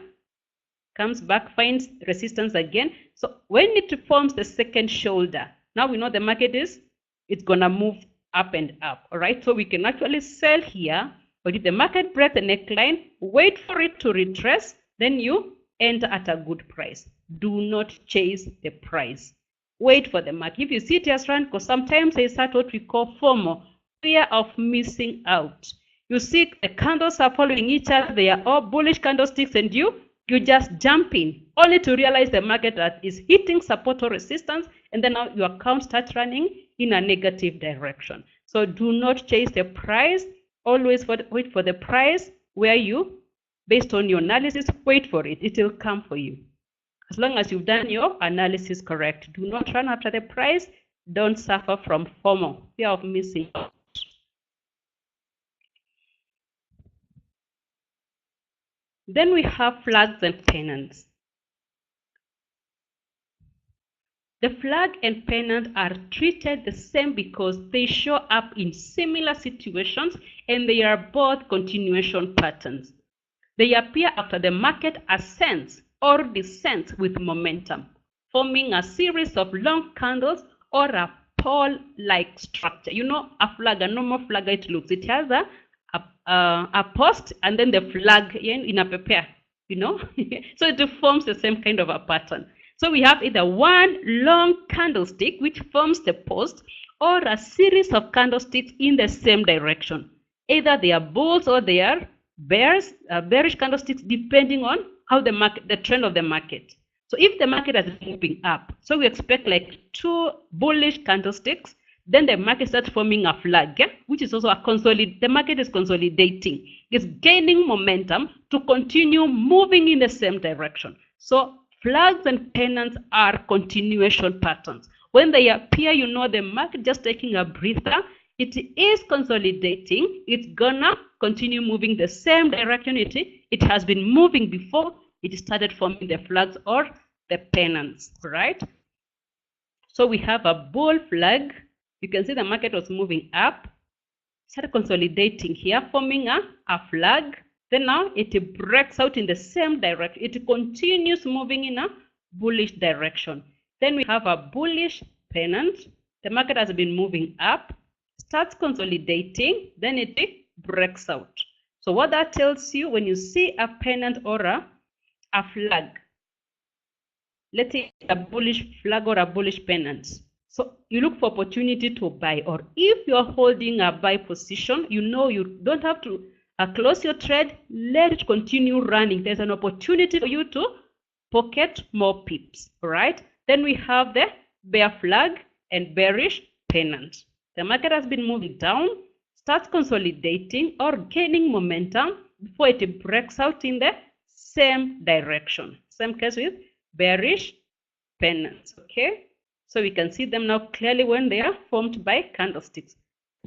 Comes back, finds resistance again. So when it forms the second shoulder, now we know the market it's gonna move up and up. All right, so we can actually sell here, but if the market breaks the neckline, wait for it to retrace, then you enter at a good price. Do not chase the price. Wait for the market. If you see it as run, because sometimes they start what we call FOMO, fear of missing out. You see the candles are following each other, they are all bullish candlesticks, and you just jump in only to realize the market that is hitting support or resistance, and then now your account starts running in a negative direction. So do not chase the price. Always wait for the price where you, based on your analysis, wait for it. It will come for you. As long as you've done your analysis correct. Do not run after the price. Don't suffer from FOMO, fear of missing out. Then we have flags and pennants. The flag and pennant are treated the same because they show up in similar situations and they are both continuation patterns. They appear after the market ascends or descends with momentum, forming a series of long candles or a pole-like structure. You know, a flag, a normal flag, it looks. It has a post and then the flag in a paper, you know. So it forms the same kind of a pattern. So we have either one long candlestick which forms the post, or a series of candlesticks in the same direction. Either they are bulls or they are bearish candlesticks, depending on how the trend of the market. So if the market is moving up, so we expect like two bullish candlesticks, then the market starts forming a flag, which is also the market is consolidating. It's gaining momentum to continue moving in the same direction. So flags and pennants are continuation patterns. When they appear, you know the market just taking a breather. It is consolidating. It's gonna continue moving the same direction it has been moving before it started forming the flags or the pennants, right? So we have a bull flag. You can see the market was moving up, started consolidating here, forming a flag. Then now it breaks out in the same direction. It continues moving in a bullish direction. Then we have a bullish pennant. The market has been moving up, starts consolidating, then it breaks out. So what that tells you, when you see a pennant or a flag, let's say a bullish flag or a bullish pennant, so you look for opportunity to buy. Or if you're holding a buy position, you know you don't have to close your trade, let it continue running. There's an opportunity for you to pocket more pips, right? Then we have the bear flag and bearish pennant. The market has been moving down, starts consolidating or gaining momentum before it breaks out in the same direction. Same case with bearish pennants, okay? So we can see them now clearly when they are formed by candlesticks.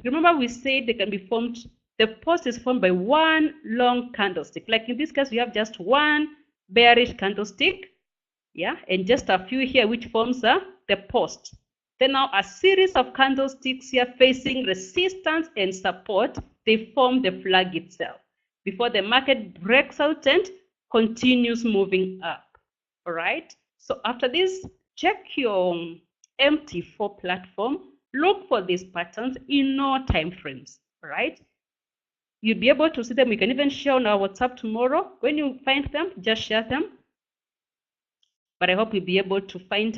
Remember we said they can be formed, the post is formed by one long candlestick. Like in this case, we have just one bearish candlestick, yeah, and just a few here which forms the post. Then now a series of candlesticks here facing resistance and support, they form the flag itself before the market breaks out and continues moving up. All right. So after this, check your MT4 platform. Look for these patterns in no time frames. All right. You'll be able to see them. We can even share on our WhatsApp tomorrow. When you find them, just share them. But I hope you'll be able to find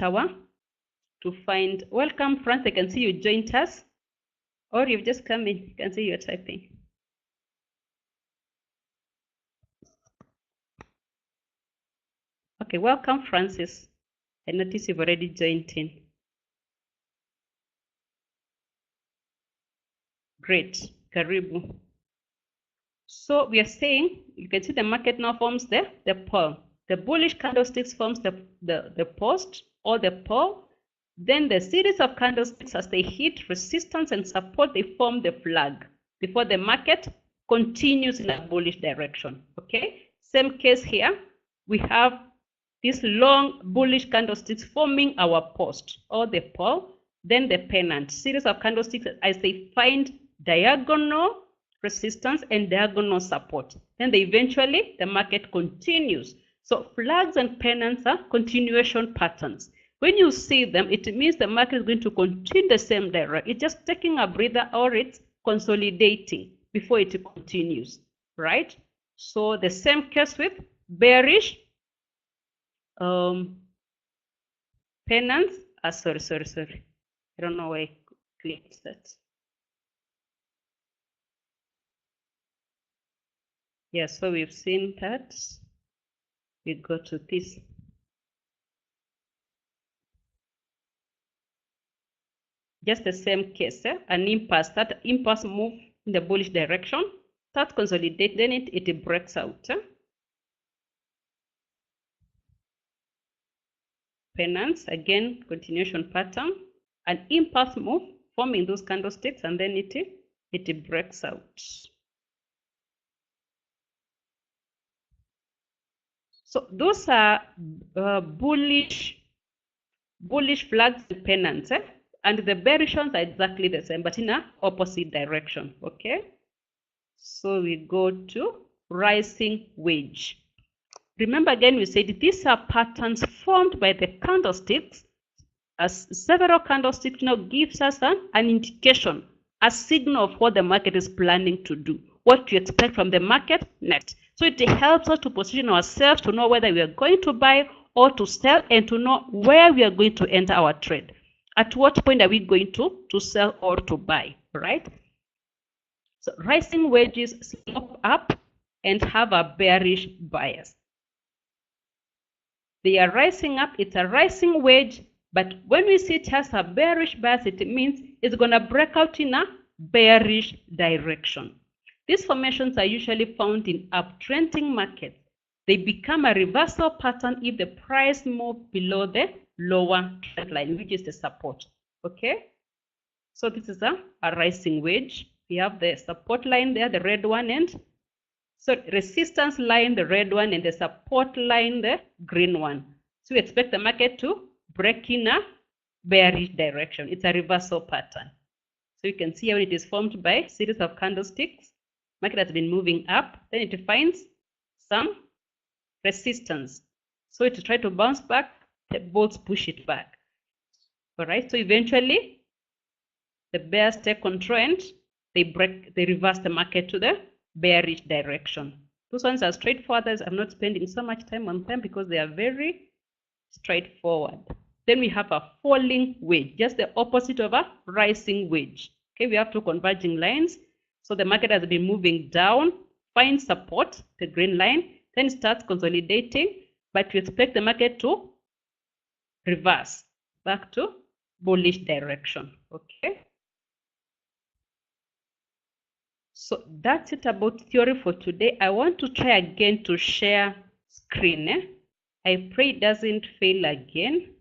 welcome, France. I can see you joined us, or you've just come in. You can see you're typing. Okay, welcome, Francis. I notice you've already joined in. Great, karibu. So we are saying, you can see the market now forms the pole. The bullish candlesticks forms the post or the pole. Then the series of candlesticks, as they hit resistance and support, they form the flag before the market continues in a bullish direction. Okay, same case here. We have these long bullish candlesticks forming our post or the pole, then the pennant. Series of candlesticks as they find diagonal resistance and diagonal support. Then the market continues. So flags and pennants are continuation patterns. When you see them, it means the market is going to continue the same direction. It's just taking a breather or it's consolidating before it continues, right? So the same case with bearish pennants. Sorry. I don't know why I clicked that. Yeah, so we've seen that. We go to this. Just the same case, an impasse. That impasse move in the bullish direction, start consolidate, then it breaks out. Pennants, again, continuation pattern, an impasse move forming those candlesticks, and then it breaks out. So those are bullish flags and pennants, and the bearish ones are exactly the same, but in an opposite direction. Okay. So we go to rising wedge. Remember again, we said these are patterns formed by the candlesticks. As several candlesticks now gives us an indication, a signal of what the market is planning to do, what to expect from the market next. So it helps us to position ourselves to know whether we are going to buy or to sell, and to know where we are going to enter our trade. At what point are we going to sell or to buy, right? So rising wedges slope up and have a bearish bias. They are rising up, it's a rising wedge, but when we see it has a bearish bias, it means it's going to break out in a bearish direction. These formations are usually found in uptrending markets. They become a reversal pattern if the price moves below the lower trend line, which is the support. Okay, so this is a rising wedge. We have the support line there, the red one, and so resistance line, the red one, and the support line, the green one. So we expect the market to break in a bearish direction. It's a reversal pattern. So you can see how it is formed by a series of candlesticks. Market has been moving up, then it finds some resistance. So to try to bounce back, the bulls push it back. All right, so eventually the bears take control and they reverse the market to the bearish direction. Those ones are straightforward. I'm not spending so much time on them because they are very straightforward. Then we have a falling wedge, just the opposite of a rising wedge. Okay, we have two converging lines. So the market has been moving down, finds support, the green line, then starts consolidating, but we expect the market to reverse back to bullish direction. Okay. So that's it about theory for today. I want to try again to share screen. I pray it doesn't fail again.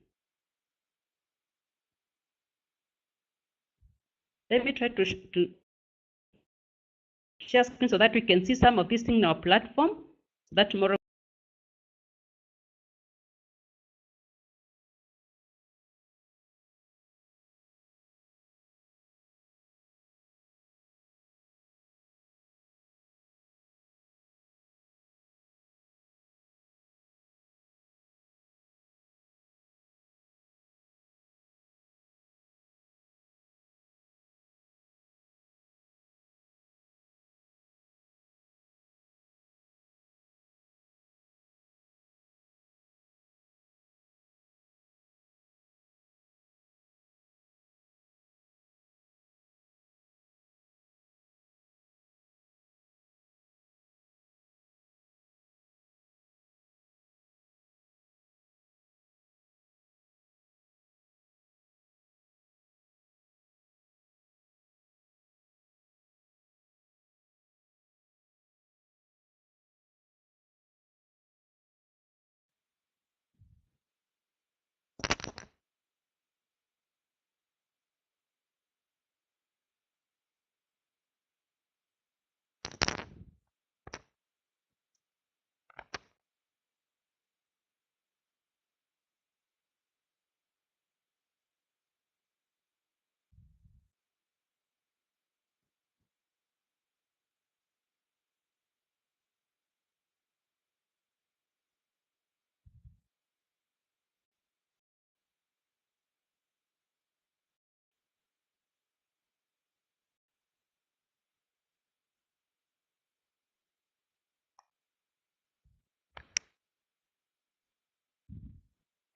Let me try to share screen so that we can see some of these things in our platform, so that tomorrow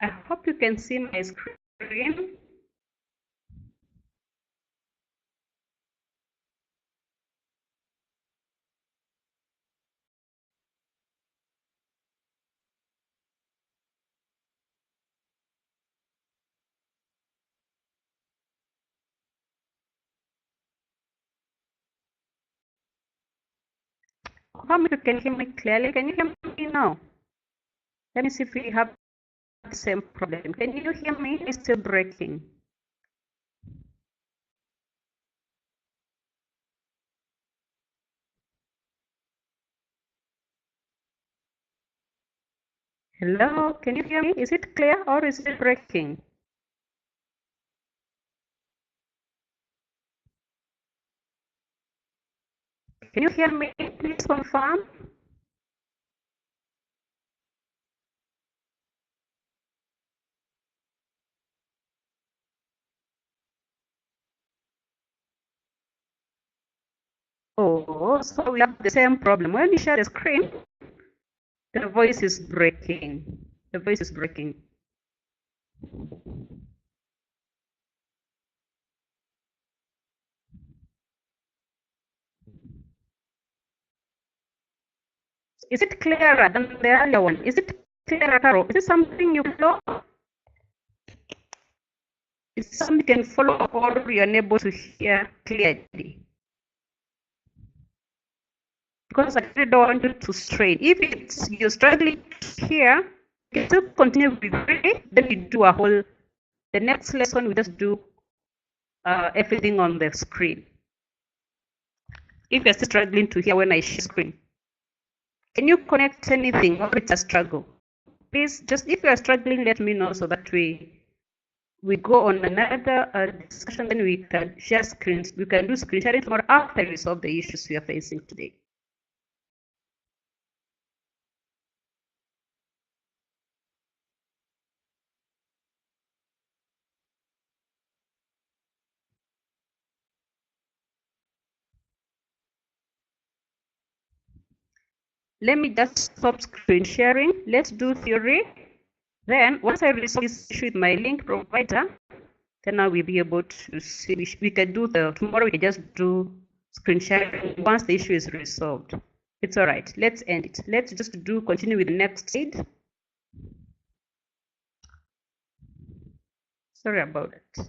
I hope you can see my screen. Hope you can hear me clearly. Can you hear me now? Let me see if we have the same problem. Can you hear me? It's still breaking. Hello, can you hear me? Is it clear or is it breaking? Can you hear me? Please confirm. Oh, so we have the same problem. When you share the screen, the voice is breaking. The voice is breaking. Is it clearer than the earlier one? Is it clearer, Carol? Is it something you follow? Is it something you can follow or you're unable to hear clearly? Because I really don't want you to strain. If you're struggling to hear, you can still continue with it. Then we do the next lesson, we just do everything on the screen. If you're still struggling to hear when I share screen, can you connect anything or it's a struggle? Please, just if you are struggling, let me know so that we go on another discussion, then we can share screens. We can do screen sharing tomorrow after we solve the issues we are facing today. Let me just stop screen sharing. Let's do theory. Then, once I resolve this issue with my link provider, then I will be able to see. We can do tomorrow. We can just do screen sharing once the issue is resolved. It's all right. Let's end it. Let's just continue with the next slide. Sorry about it.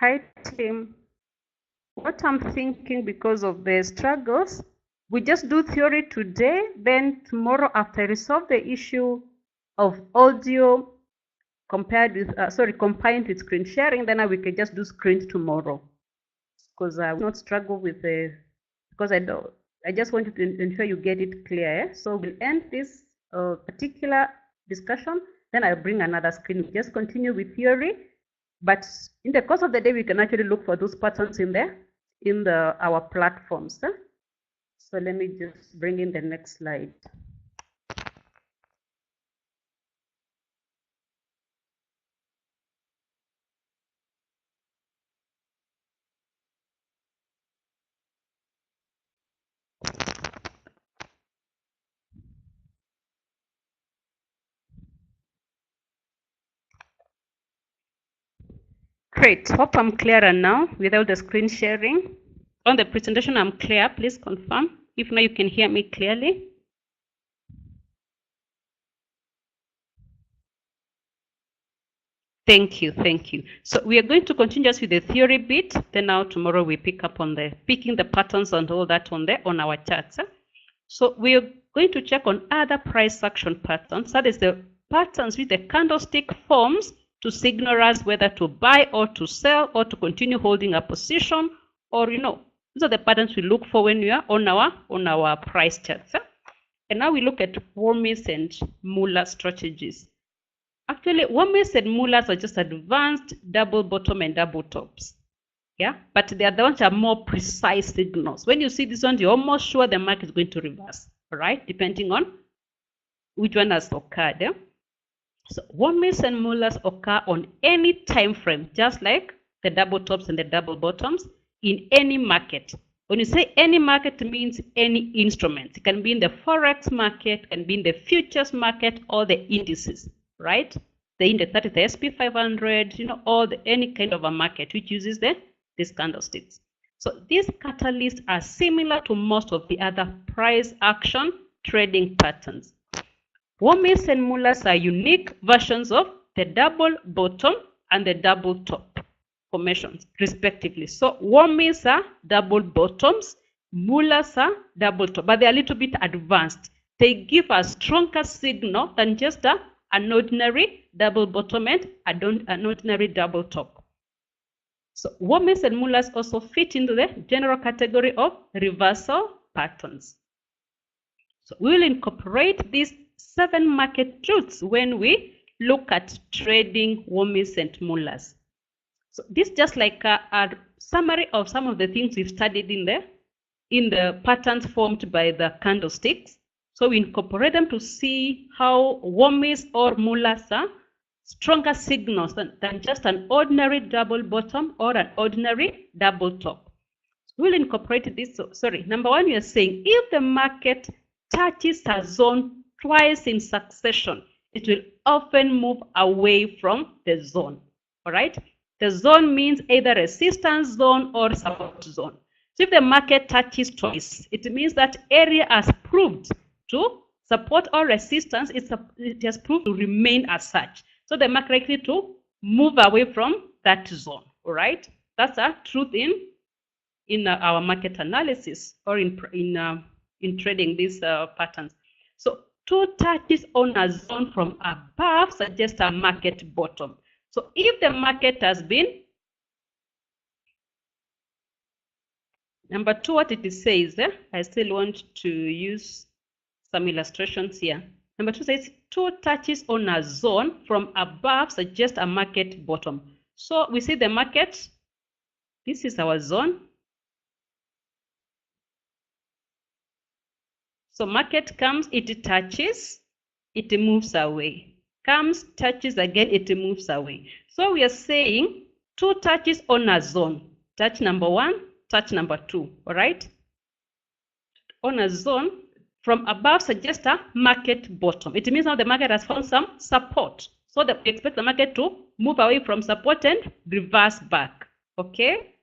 Hi, team. What I'm thinking, because of the struggles, we just do theory today, then tomorrow after I resolve the issue of audio combined with screen sharing, then we can just do screens tomorrow. Because I will not struggle with because I just wanted to ensure you get it clear. So we'll end this particular discussion, then I'll bring another screen. We'll just continue with theory. But in the course of the day, we can actually look for those patterns in our platforms. So let me just bring in the next slide. Great. Hope I'm clearer now without the screen sharing. On the presentation, I'm clear. Please confirm. If not, you can hear me clearly. Thank you. Thank you. So we are going to continue just with the theory bit. Then now tomorrow we pick up on picking the patterns and all that on our charts. So we are going to check on other price action patterns. That is the patterns with the candlestick forms to signal us whether to buy or to sell or to continue holding a position, or these are the patterns we look for when we are on our price charts. And now we look at Wormies and Muller strategies. Actually, Wormies and Mullers are just advanced double bottom and double tops. Yeah, but the other ones are more precise signals. When you see this one, you're almost sure the market is going to reverse, all right, depending on which one has occurred. So warm-ins and mullahs occur on any time frame, just like the double tops and the double bottoms in any market. When you say any market, it means any instrument. It can be in the forex market, can be in the futures market, or the indices, right? The index, that is the SP500, or any kind of a market which uses these candlesticks. So these catalysts are similar to most of the other price action trading patterns. Warm-ins and mullahs are unique versions of the double bottom and the double top formations, respectively. So warm-ins are double bottoms, mullahs are double top, but they are a little bit advanced. They give a stronger signal than just an ordinary double bottom and an ordinary double top. So warm-ins and mullahs also fit into the general category of reversal patterns. So we will incorporate these 7 market truths when we look at trading warm-ins and mullahs. So this is just like a summary of some of the things we've studied in the patterns formed by the candlesticks. So we incorporate them to see how warm-ins or mullahs are stronger signals than just an ordinary double bottom or an ordinary double top. We'll incorporate this. So, sorry, number one, we are saying if the market touches a zone twice in succession, it will often move away from the zone. All right? The zone means either resistance zone or support zone. So if the market touches twice, it means that area has proved to support or resistance. It has proved to remain as such. So the market likely to move away from that zone. All right? That's a truth in our market analysis or in trading these patterns. So 2 touches on a zone from above suggest a market bottom. So if the market has been, number 2, what it says, I still want to use some illustrations here. Number 2 says 2 touches on a zone from above suggest a market bottom. So we see the market, this is our zone. So market comes, it touches, it moves away. Comes, touches again, it moves away. So we are saying 2 touches on a zone. Touch number 1, touch number 2, all right? On a zone from above suggests a market bottom. It means now the market has found some support. So we expect the market to move away from support and reverse back, okay?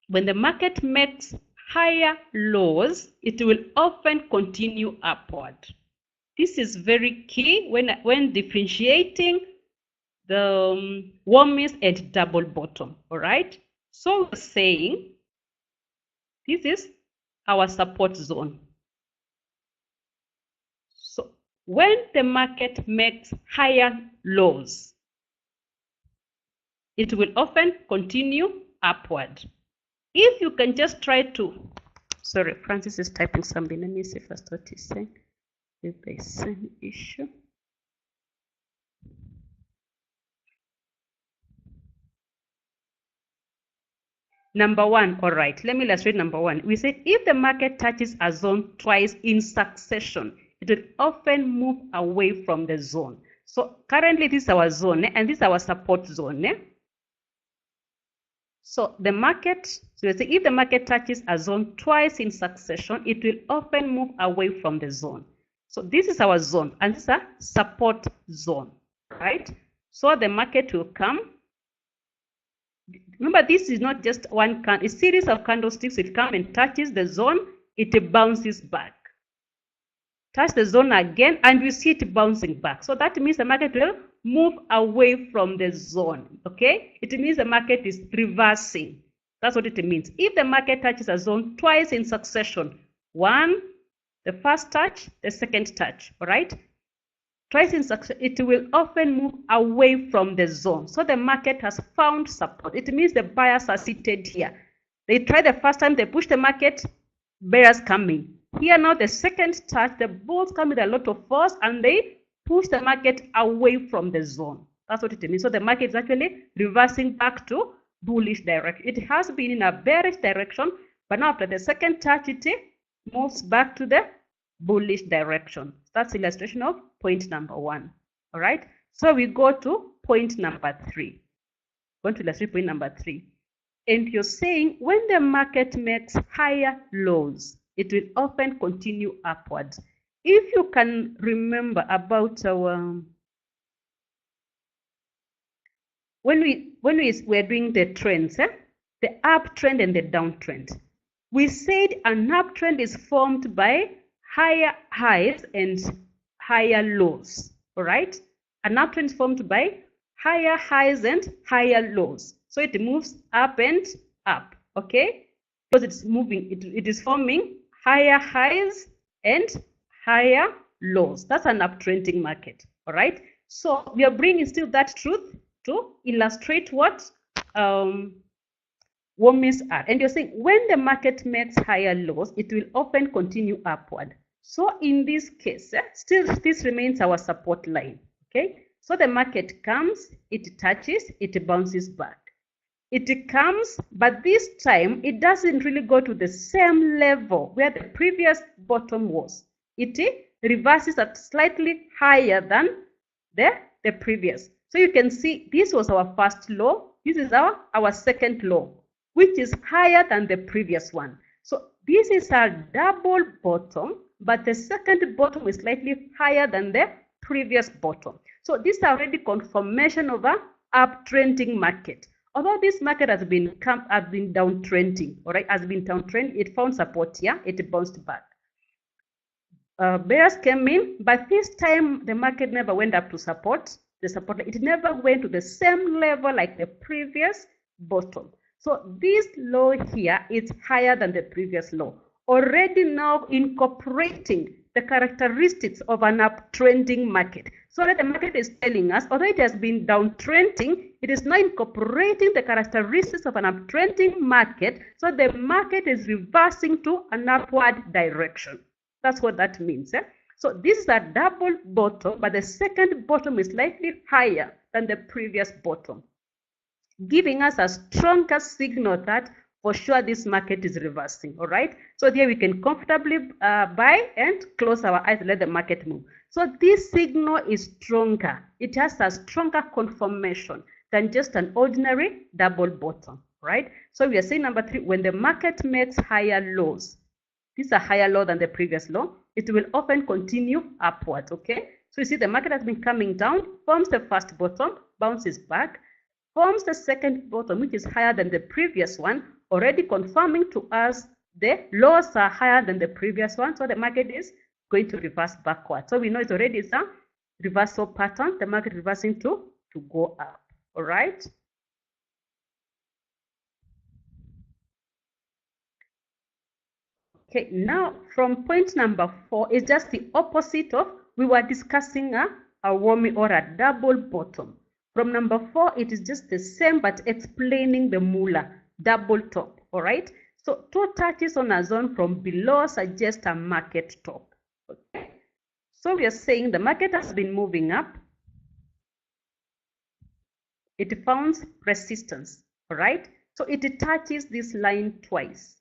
When the market makes higher lows, it will often continue upward. This is very key when differentiating the warm-ins and double bottom. All right. So we're saying this is our support zone. So when the market makes higher lows, it will often continue upward. If you can just try to, sorry, Francis is typing something. Let me see first what he's saying. If there's same issue. Number 1, all right. Let me illustrate number 1. We said if the market touches a zone twice in succession, it will often move away from the zone. So currently this is our zone, and this is our support zone. So the market, so we say if the market touches a zone twice in succession, it will often move away from the zone. So this is our zone, and this is a support zone, right? So the market will come. Remember, this is not just a series of candlesticks. It comes and touches the zone, it bounces back. Touch the zone again, and we see it bouncing back. So that means the market will move away from the zone, okay? It means the market is reversing. That's what it means. If the market touches a zone twice in succession, 1, the first touch, the second touch, all right? Twice in succession, it will often move away from the zone. So the market has found support. It means the buyers are seated here. They try the first time, they push the market, buyers coming. Here now the second touch, the bulls come with a lot of force and they push the market away from the zone. That's what it means. So the market is actually reversing back to bullish direction. It has been in a bearish direction, but now after the second touch, it moves back to the bullish direction. That's illustration of point number 1. All right. So we go to point number 3. Going to illustrate point number 3. And you're saying when the market makes higher lows, it will often continue upwards. If you can remember about our when we were doing the trends, the uptrend and the downtrend, we said an uptrend is formed by higher highs and higher lows. All right, an uptrend is formed by higher highs and higher lows. So it moves up and up, okay? Because it's moving, it is forming higher highs and higher lows. That's an uptrending market, all right? So we are bringing still that truth to illustrate what warmings are. And you're saying when the market makes higher lows, it will often continue upward. So in this case, still this remains our support line, okay? So the market comes, it touches, it bounces back. It comes, but this time it doesn't really go to the same level where the previous bottom was. It reverses at slightly higher than the previous. So you can see this was our first low. This is our second low, which is higher than the previous one. So this is our double bottom, but the second bottom is slightly higher than the previous bottom. So this is already confirmation of an uptrending market. Although this market has been downtrending, all right, has been downtrending, it found support here, it bounced back. Bears came in, but this time the market never went up to support. It never went to the same level like the previous bottom. So this low here is higher than the previous low, already now incorporating the characteristics of an uptrending market. So that the market is telling us, although it has been downtrending, it is now incorporating the characteristics of an uptrending market, so the market is reversing to an upward direction. That's what that means. So this is a double bottom, but the second bottom is slightly higher than the previous bottom, giving us a stronger signal that for sure this market is reversing. All right, so here we can comfortably buy and close our eyes and let the market move. So this signal is stronger. It has a stronger confirmation than just an ordinary double bottom, right? So we are saying number 3, when the market makes higher lows, this is a higher low than the previous low, it will often continue upwards, okay? So you see the market has been coming down, forms the first bottom, bounces back, forms the second bottom, which is higher than the previous one, already confirming to us the lows are higher than the previous one, so the market is going to reverse backward. So we know it's already a reversal pattern, the market reversing to go up, all right? Okay, now from point number 4 is just the opposite of, we were discussing a warming or a double bottom. From number 4, it is just the same, but explaining the moolah, double top, all right? So 2 touches on a zone from below suggest a market top, okay? So we are saying the market has been moving up. It founds resistance, all right? So it touches this line twice.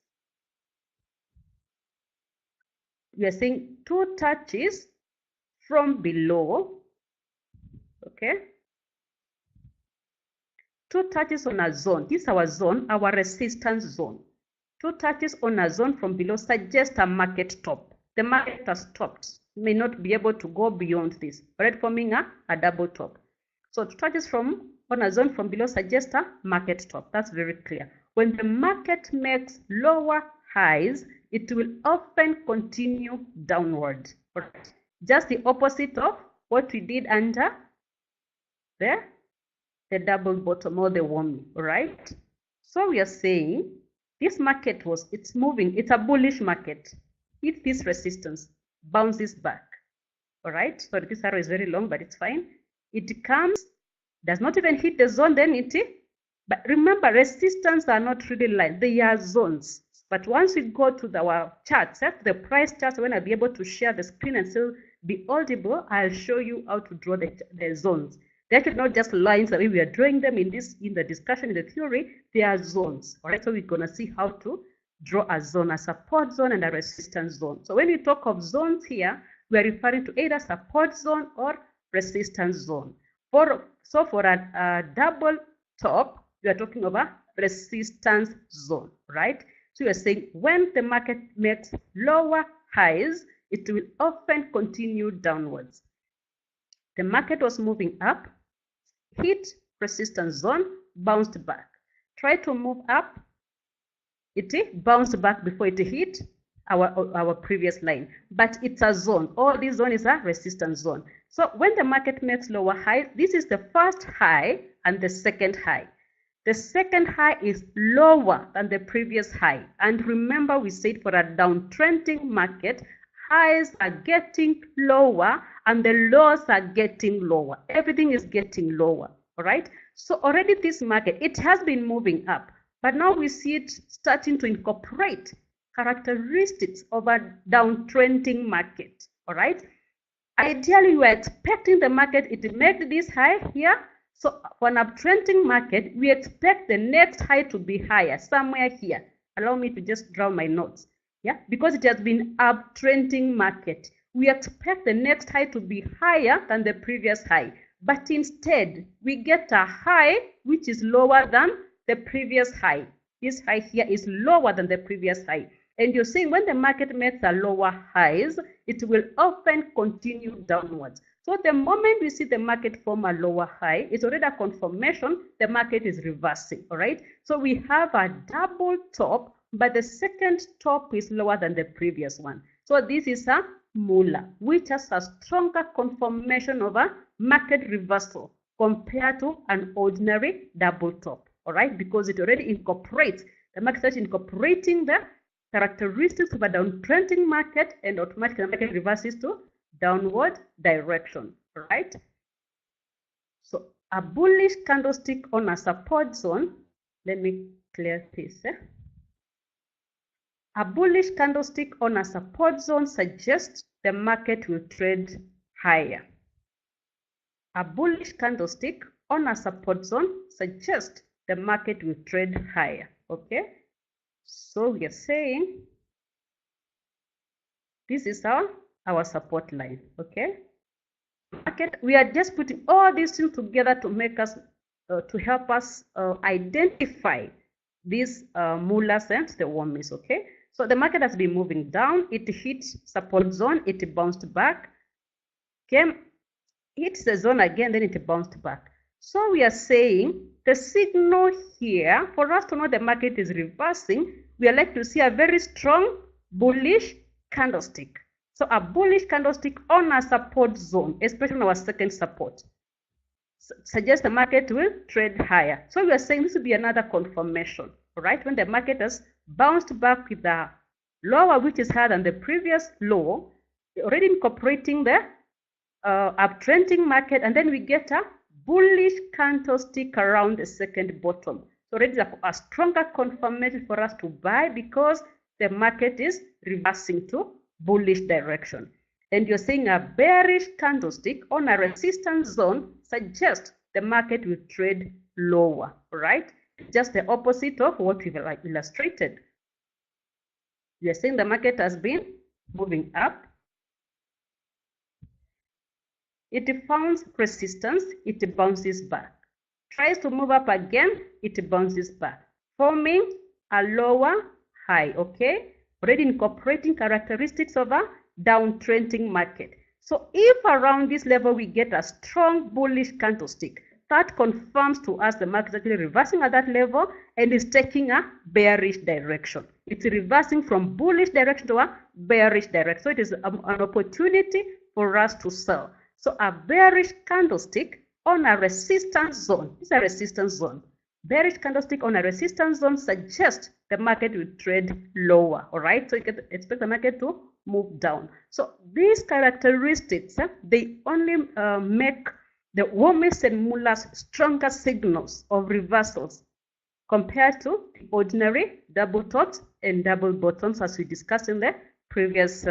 We are saying 2 touches from below, okay? 2 touches on a zone. This is our zone, our resistance zone. 2 touches on a zone from below suggest a market top. The market has stopped, may not be able to go beyond this, right? Forming a double top. So 2 touches on a zone from below suggest a market top. That's very clear. When the market makes lower highs, it will often continue downward. Right? Just the opposite of what we did under the double bottom or the warming, right? So we are saying this market it's moving, it's a bullish market. Hit this resistance, bounces back, all right? So this arrow is very long, but it's fine. It comes, does not even hit the zone, then but remember, resistance are not really lines, they are zones. But once we go to our charts, the price charts, when I'll be able to share the screen and still be audible, I'll show you how to draw the zones. They are not just lines the way we are drawing them in the discussion, in the theory, they are zones. All right, so we're gonna see how to draw a zone, a support zone and a resistance zone. So when we talk of zones here, we are referring to either support zone or resistance zone. So for a double top, we are talking about resistance zone, right? So we are saying when the market makes lower highs, it will often continue downwards. The market was moving up, hit resistance zone, bounced back. Try to move up, it bounced back before it hit our previous line, but it's a zone. All this zone is a resistance zone. So when the market makes lower highs, this is the first high and the second high. The second high is lower than the previous high. And remember, we said for a downtrending market, highs are getting lower and the lows are getting lower. Everything is getting lower, all right? So already this market, it has been moving up, but now we see it starting to incorporate characteristics of a downtrending market, all right? Ideally, we are expecting the market, it made this high here. So for an uptrending market, we expect the next high to be higher, somewhere here. Allow me to just draw my notes. Yeah, because it has been uptrending market. We expect the next high to be higher than the previous high. But instead, we get a high which is lower than the previous high. This high here is lower than the previous high. And you're saying when the market makes a lower highs, it will often continue downwards. So the moment we see the market form a lower high, it's already a confirmation the market is reversing, all right? So we have a double top, but the second top is lower than the previous one. So this is a Muller, which has a stronger confirmation of a market reversal compared to an ordinary double top, all right? Because it already incorporates, the market starts incorporating the characteristics of a downtrending market, and automatically the market reverses to downward direction, right? So a bullish candlestick on a support zone, let me clear this. A bullish candlestick on a support zone suggests the market will trade higher. A bullish candlestick on a support zone suggests the market will trade higher, okay? So we are saying this is our support line, okay? Market, we are just putting all these things together to make us, to help us identify these Mullers and the Wormies, okay? So the market has been moving down, it hit support zone, it bounced back, hits the zone again, then it bounced back. So we are saying the signal here, for us to know the market is reversing, we are likely to see a very strong bullish candlestick. So a bullish candlestick on a support zone, especially on our second support, suggests the market will trade higher. So we are saying this will be another confirmation, right? When the market has bounced back with the lower, which is higher than the previous low, already incorporating the uptrending market, and then we get a bullish candlestick around the second bottom. So already a stronger confirmation for us to buy because the market is reversing to bullish direction. And you're saying a bearish candlestick on a resistance zone suggests the market will trade lower, right? Just the opposite of what we've illustrated. You're saying the market has been moving up. It finds resistance, it bounces back. Tries to move up again, it bounces back, forming a lower high, okay? Already incorporating characteristics of a downtrending market. So if around this level we get a strong bullish candlestick, that confirms to us the market is actually reversing at that level and is taking a bearish direction. It's reversing from bullish direction to a bearish direction. So it is an opportunity for us to sell. So a bearish candlestick on a resistance zone, this is a resistance zone. Bearish candlestick on a resistance zone suggests the market will trade lower, all right? So you can expect the market to move down. So these characteristics, they only make the Wormies and Mullers stronger signals of reversals compared to the ordinary double tops and double bottoms as we discussed in the previous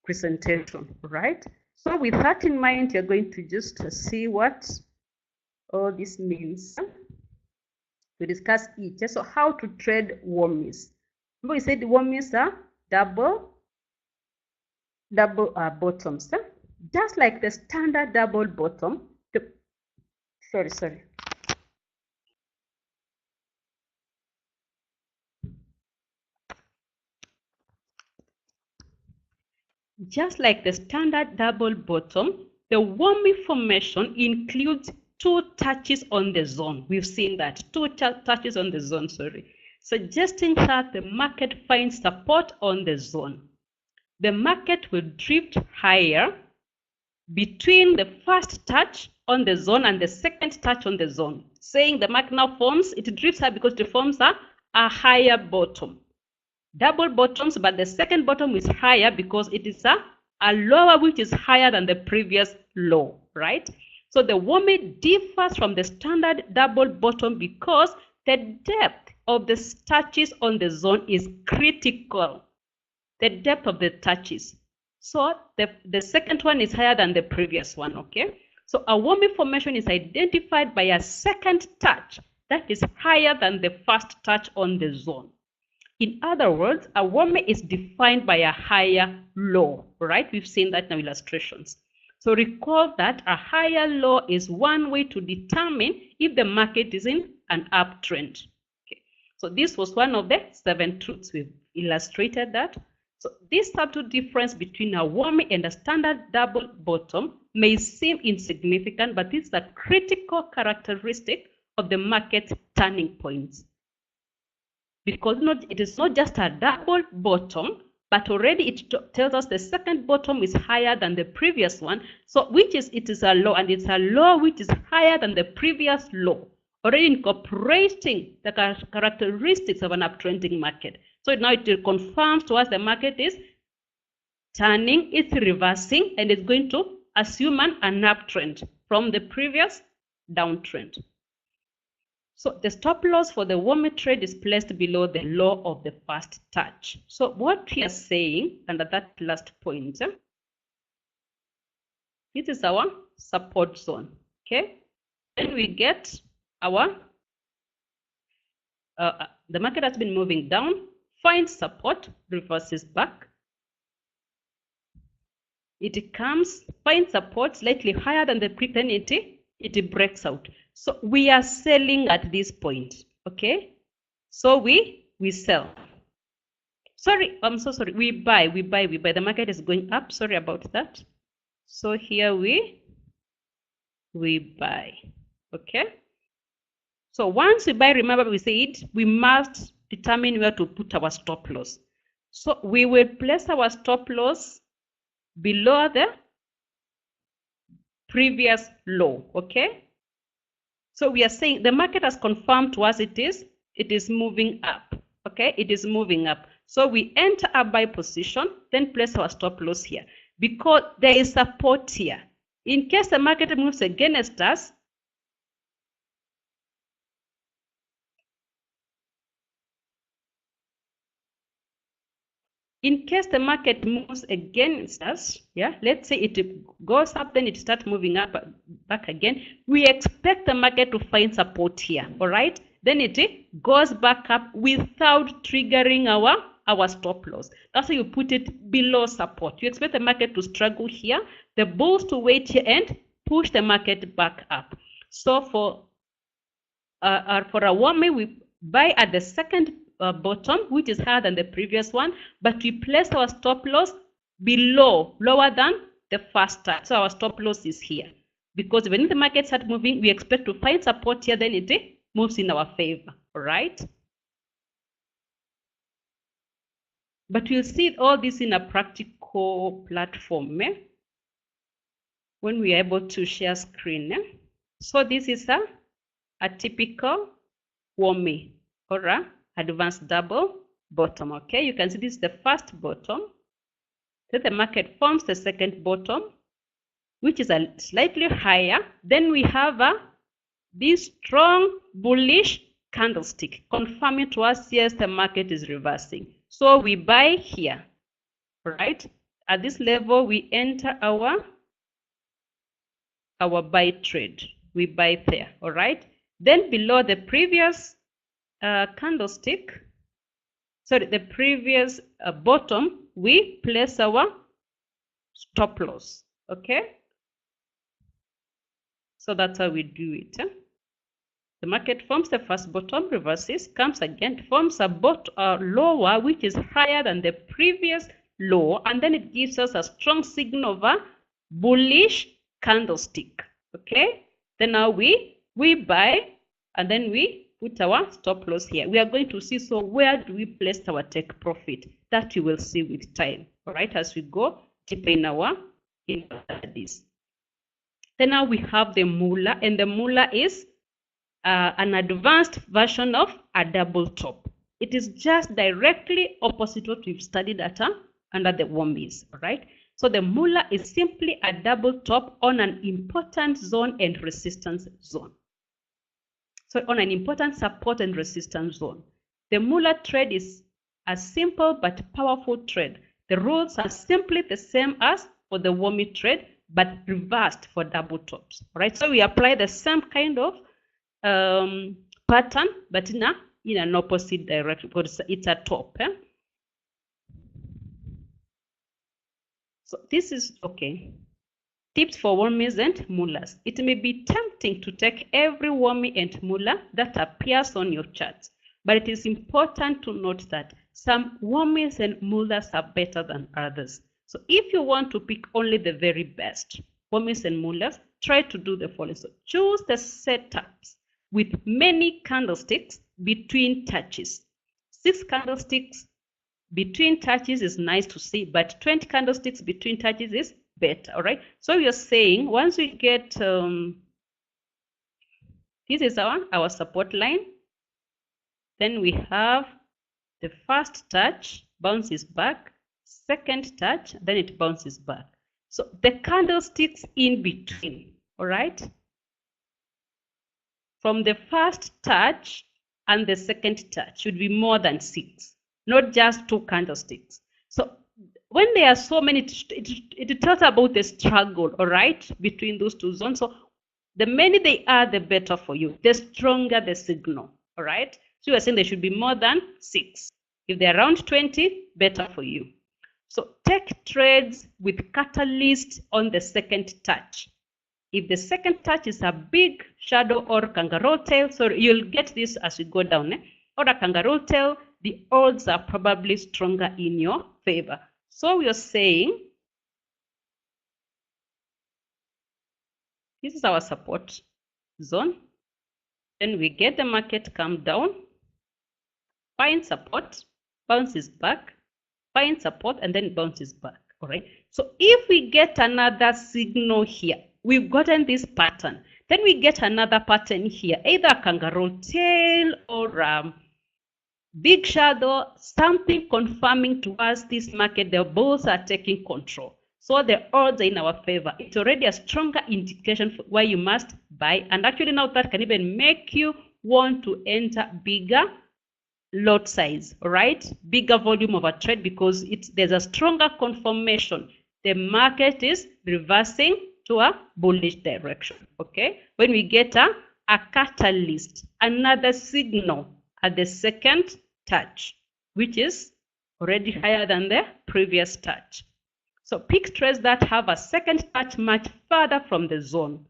presentation, right? So with that in mind, you're going to just see what all this means. We discuss each. So how to trade Wormies. Remember we said the Wormies are double bottoms. Just like the standard double bottom, Just like the standard double bottom, the wormy formation includes two touches on the zone. We've seen that, two touches on the zone, suggesting that the market finds support on the zone. The market will drift higher between the first touch on the zone and the second touch on the zone, saying the market now forms, it drifts higher because it forms a higher bottom. Double bottoms, but the second bottom is higher because it is a lower which is higher than the previous low, right? So the wormy differs from the standard double bottom because the depth of the touches on the zone is critical. The depth of the touches. So the second one is higher than the previous one, okay? So a wormy formation is identified by a second touch that is higher than the first touch on the zone. In other words, a wormy is defined by a higher low, right? We've seen that in our illustrations. So recall that a higher low is one way to determine if the market is in an uptrend. Okay. So this was one of the 7 truths. We've illustrated that. So this subtle difference between a wormy and a standard double bottom may seem insignificant, but it's a critical characteristic of the market's turning points. Because it is not just a double bottom, but already it tells us the second bottom is higher than the previous one. So it is a low, and it's a low which is higher than the previous low, already incorporating the characteristics of an uptrending market. So now it confirms to us the market is turning, it's reversing, and it's going to assume an uptrend from the previous downtrend. So the stop loss for the wormy trade is placed below the low of the first touch. So what we are saying under that last point, this is our support zone, okay? Then we get our, the market has been moving down, finds support, reverses back. It comes, finds support slightly higher than the then it breaks out. So we are selling at this point, okay? So we sell. Sorry, I'm so sorry. We buy. The market is going up. Sorry about that. So here we buy, okay? So once we buy, remember we said we must determine where to put our stop loss. So we will place our stop loss below the previous low, okay? So we are saying the market has confirmed to us it is moving up, okay? It is moving up. So we enter a buy position, then place our stop loss here because there is support here. In case the market moves against us, yeah, let's say it goes up, then it starts moving up back again. We expect the market to find support here, all right? Then it goes back up without triggering our stop loss. That's why you put it below support. You expect the market to struggle here, the bulls to wait here and push the market back up. So for a wormy, we buy at the second bottom, which is higher than the previous one, but we place our stop loss lower than the first time. So our stop loss is here because when the market starts moving, we expect to find support here, then it moves in our favor, all right? But we'll see all this in a practical platform when we are able to share screen. So this is a typical wormy or advanced double bottom, okay? You can see this is the first bottom. Then the market forms the second bottom, which is a slightly higher. Then we have this strong bullish candlestick confirming to us, yes, the market is reversing. So we buy here, right? At this level, we enter our buy trade. We buy there, all right? Then below the previous candlestick, sorry, the previous bottom, we place our stop loss. Okay, so that's how we do it. The market forms the first bottom, reverses, comes again, forms a lower which is higher than the previous low, and then it gives us a strong signal of a bullish candlestick. Okay, then now we buy, and then we put our stop loss here. We are going to see, so where do we place our take profit? That you will see with time, all right, as we go deeper in our studies. Then now we have the Moolah, and the Moolah is an advanced version of a double top. It is just directly opposite what we've studied at under the wormies, all right? So the Moolah is simply a double top on an important zone and resistance zone. So on an important support and resistance zone. The Moolah trade is a simple but powerful trade. The rules are simply the same as for the wormy trade, but reversed for double tops, all right? So we apply the same kind of pattern, but in an opposite direction, because it's a top. So this is okay. Tips for wormies and mullahs. It may be tempting to take every wormy and mullah that appears on your charts, but it is important to note that some wormies and mullahs are better than others. So if you want to pick only the very best wormies and mullahs, try to do the following. So choose the setups with many candlesticks between touches. 6 candlesticks between touches is nice to see, but 20 candlesticks between touches is better, all right? So you're saying once we get, this is our support line, then we have the first touch, bounces back, second touch, then it bounces back. So the candlesticks in between, all right? From the first touch and the second touch should be more than 6, not just 2 candlesticks. So when there are so many, it tells about the struggle, all right, between those 2 zones. So the many they are, the better for you, the stronger the signal, all right? So you are saying they should be more than 6. If they're around 20, better for you. So take trades with catalyst on the second touch. If the second touch is a big shadow or kangaroo tail, so you'll get this as you go down, or a kangaroo tail, the odds are probably stronger in your favor. So we are saying this is our support zone. Then we get the market come down, find support, bounces back, find support, and then bounces back. All right. So if we get another signal here, we've gotten this pattern. Then we get another pattern here, either a kangaroo tail or big shadow, something confirming to us this market, the bulls are taking control. So the odds are in our favor. It's already a stronger indication for why you must buy. And actually now that can even make you want to enter bigger lot size, all right? Bigger volume of a trade, because there's a stronger confirmation. The market is reversing to a bullish direction, okay? When we get a catalyst, another signal at the second touch, which is already higher than the previous touch. So pick trades that have a second touch much further from the zone,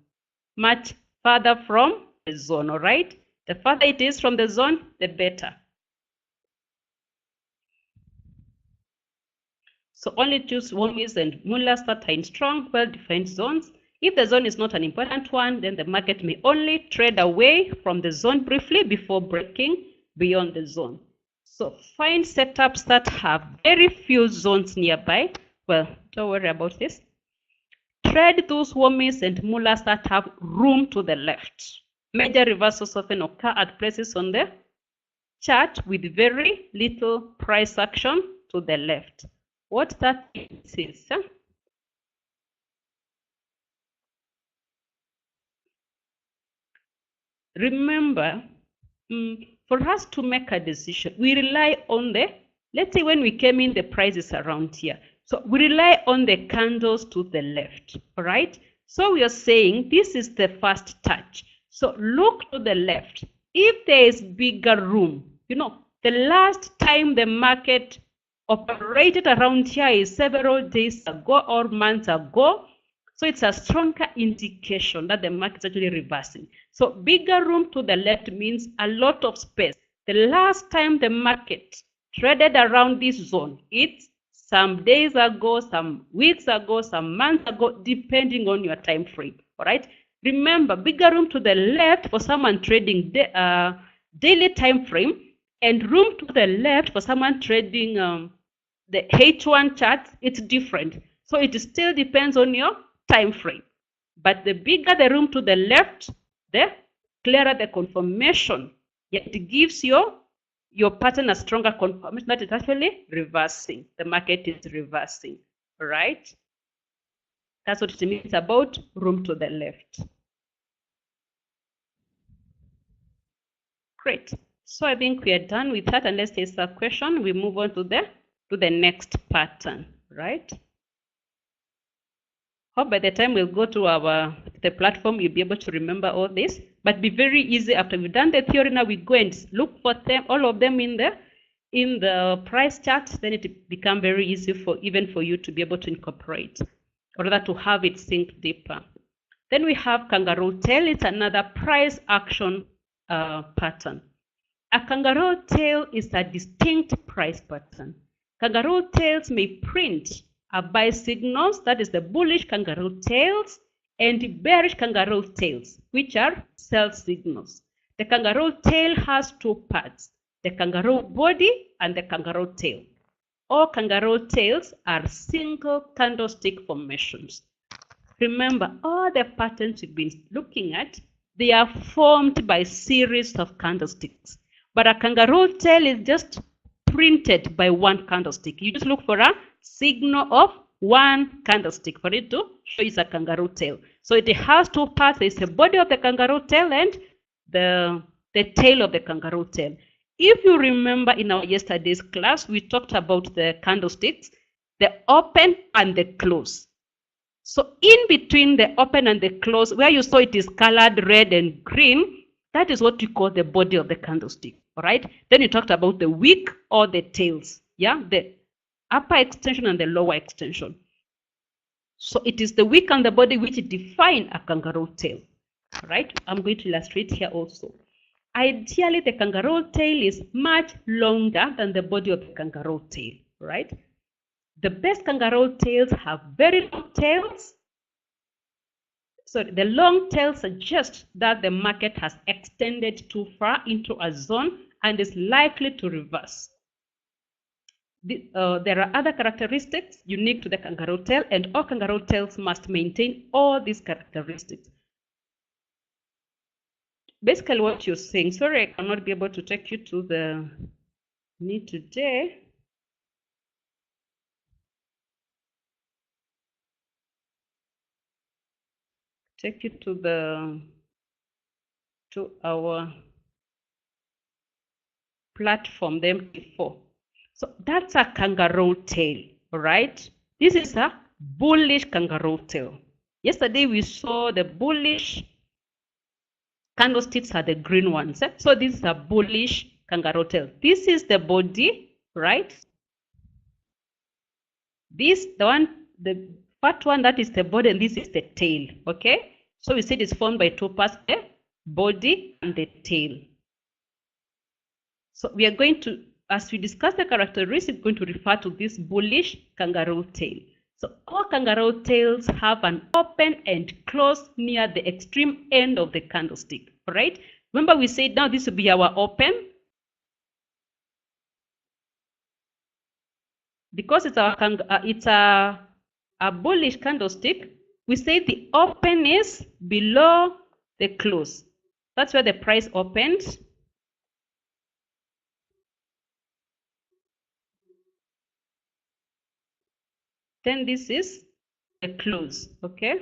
much further from the zone, all right? The further it is from the zone, the better. So only choose wormies and mullahs that are in strong, well-defined zones. If the zone is not an important one, then the market may only trade away from the zone briefly before breaking beyond the zone. So find setups that have very few zones nearby. Well, don't worry about this. Trade those wormies and mullahs that have room to the left. Major reversals often occur at places on the chart with very little price action to the left. What that is, remember, for us to make a decision, we rely on the, let's say when we came in, the price is around here. So we rely on the candles to the left, all right? So we are saying this is the first touch. So look to the left. If there is bigger room, you know, the last time the market operated around here is several days ago or months ago. So it's a stronger indication that the market is actually reversing. So bigger room to the left means a lot of space. The last time the market traded around this zone, it's some days ago, some weeks ago, some months ago, depending on your time frame. All right. Remember, bigger room to the left for someone trading daily time frame, and room to the left for someone trading the H1 chart. It's different. So it still depends on your time frame. But the bigger the room to the left, the clearer the confirmation. Yet it gives your pattern a stronger confirmation that it's actually reversing. The market is reversing, right? That's what it means about room to the left. Great. So I think we are done with that. Unless there's a question, we move on to the next pattern, right? Hope by the time we'll go to the platform, you'll be able to remember all this. But be very easy after we've done the theory. Now we go and look for them, all of them in the price chart. Then it becomes very easy for you to be able to incorporate, or rather to have it sink deeper. Then we have kangaroo tail. It's another price action pattern. A kangaroo tail is a distinct price pattern. Kangaroo tails may print a buy signals, that is the bullish kangaroo tails, and bearish kangaroo tails, which are sell signals. The kangaroo tail has two parts, the kangaroo body and the kangaroo tail. All kangaroo tails are single candlestick formations. Remember, all the patterns we've been looking at, they are formed by series of candlesticks. But a kangaroo tail is just printed by one candlestick. You just look for a signal of one candlestick for it to show it's a kangaroo tail. So it has two parts. There's the body of the kangaroo tail and the tail of the kangaroo tail. If you remember in our yesterday's class, we talked about the candlesticks, the open and the close. So in between the open and the close, where you saw it is colored red and green, that is what we call the body of the candlestick. All right. Then you talked about the wick or the tails. Yeah, the upper extension and the lower extension. So it is the wick and the body which define a kangaroo tail. All right. I'm going to illustrate here also. Ideally, the kangaroo tail is much longer than the body of the kangaroo tail. Right. The best kangaroo tails have very long tails. So the long tail suggests that the market has extended too far into a zone and is likely to reverse. There are other characteristics unique to the kangaroo tail, and all kangaroo tails must maintain all these characteristics. Basically what you're saying, sorry I cannot be able to take you to the need today. Take you to our platform, the MT4. So that's a kangaroo tail, all right? This is a bullish kangaroo tail. Yesterday we saw the bullish candlesticks are the green ones. So this is a bullish kangaroo tail. This is the body, right? This, the part one, that is the body, and this is the tail, okay? So we said it's formed by two parts, the body and the tail. So we are going to, as we discuss the characteristics, going to refer to this bullish kangaroo tail. So all kangaroo tails have an open and close near the extreme end of the candlestick, right? Remember we said now this will be our open. Because it's a bullish candlestick, we say the open is below the close. That's where the price opened. Then this is the close, okay?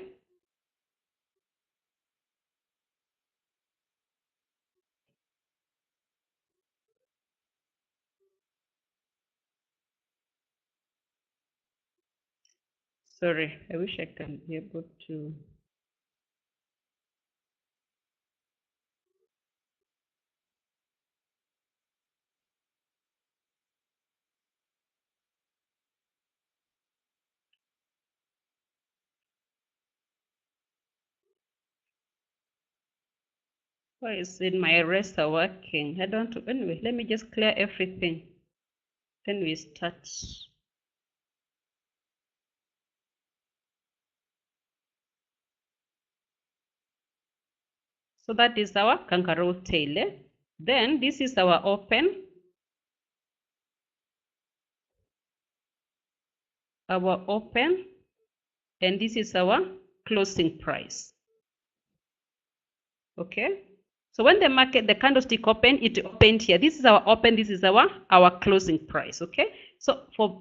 Sorry, I wish I can be able to. Why is it my eraser working? I don't. Anyway, let me just clear everything. Then we start. So that is our kangaroo tail. Then this is our open. And this is our closing price. Okay. So when the candlestick opened, it opened here. This is our open, this is our closing price. Okay. So for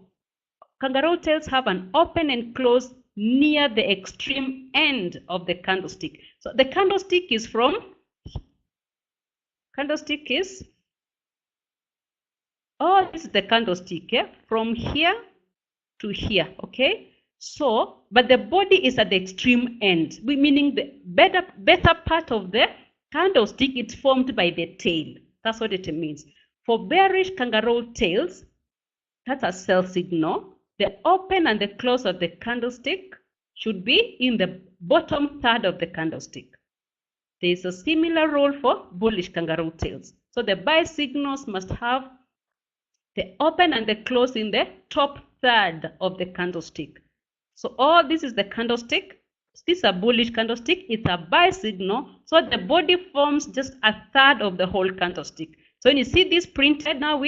kangaroo tails have an open and close near the extreme end of the candlestick. So the candlestick is this is the candlestick, yeah? From here to here, okay? So, but the body is at the extreme end, meaning the better part of the candlestick is formed by the tail. That's what it means. For bearish kangaroo tails, that's a sell signal. The open and the close of the candlestick should be in the bottom third of the candlestick. There is a similar rule for bullish kangaroo tails. So the buy signals must have the open and the close in the top third of the candlestick. So all this is the candlestick. This is a bullish candlestick. It's a buy signal. So the body forms just a third of the whole candlestick. So when you see this printed now,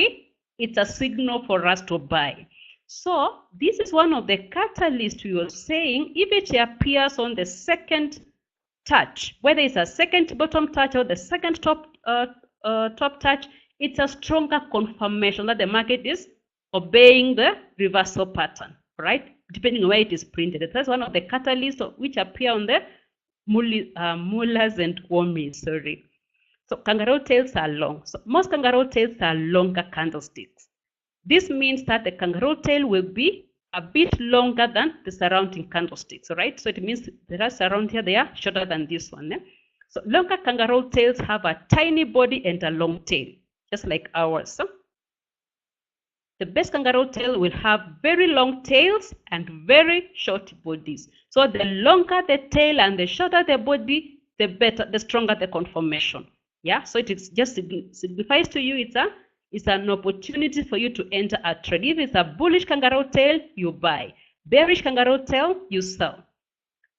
it's a signal for us to buy. So this is one of the catalysts we were saying. If it appears on the second touch, whether it's a second bottom touch or the second top touch, it's a stronger confirmation that the market is obeying the reversal pattern, right? Depending on where it is printed. That's one of the catalysts which appear on the mullahs and wormies, sorry. So kangaroo tails are long. So most kangaroo tails are longer candlesticks. This means that the kangaroo tail will be a bit longer than the surrounding candlesticks, right? So it means the rest around here, they are shorter than this one. So longer kangaroo tails have a tiny body and a long tail, just like ours. The best kangaroo tail will have very long tails and very short bodies. So the longer the tail and the shorter the body, the better, the stronger the conformation. Yeah, so it is just signifies to you it's an opportunity for you to enter a trade. If it's a bullish kangaroo tail, you buy. Bearish kangaroo tail, you sell.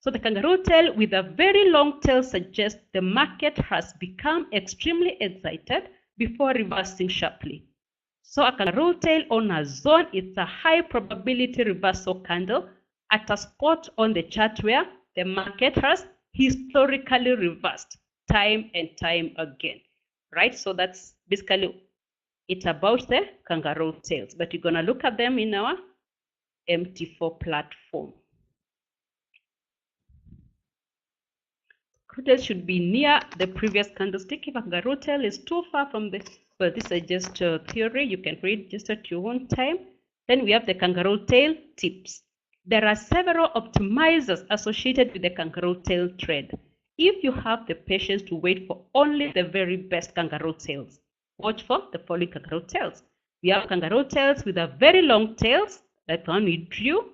So the kangaroo tail with a very long tail suggests the market has become extremely excited before reversing sharply. So a kangaroo tail on a zone is a high probability reversal candle at a spot on the chart where the market has historically reversed time and time again, right? So that's basically it about the kangaroo tails, but you're going to look at them in our MT4 platform. Tail should be near the previous candlestick. If a kangaroo tail is too far from the, well, this is just a theory. You can read just at your own time. Then we have the kangaroo tail tips. There are several optimizers associated with the kangaroo tail trade. If you have the patience to wait for only the very best kangaroo tails, watch for the following kangaroo tails. We have kangaroo tails with a very long tails, that one we drew.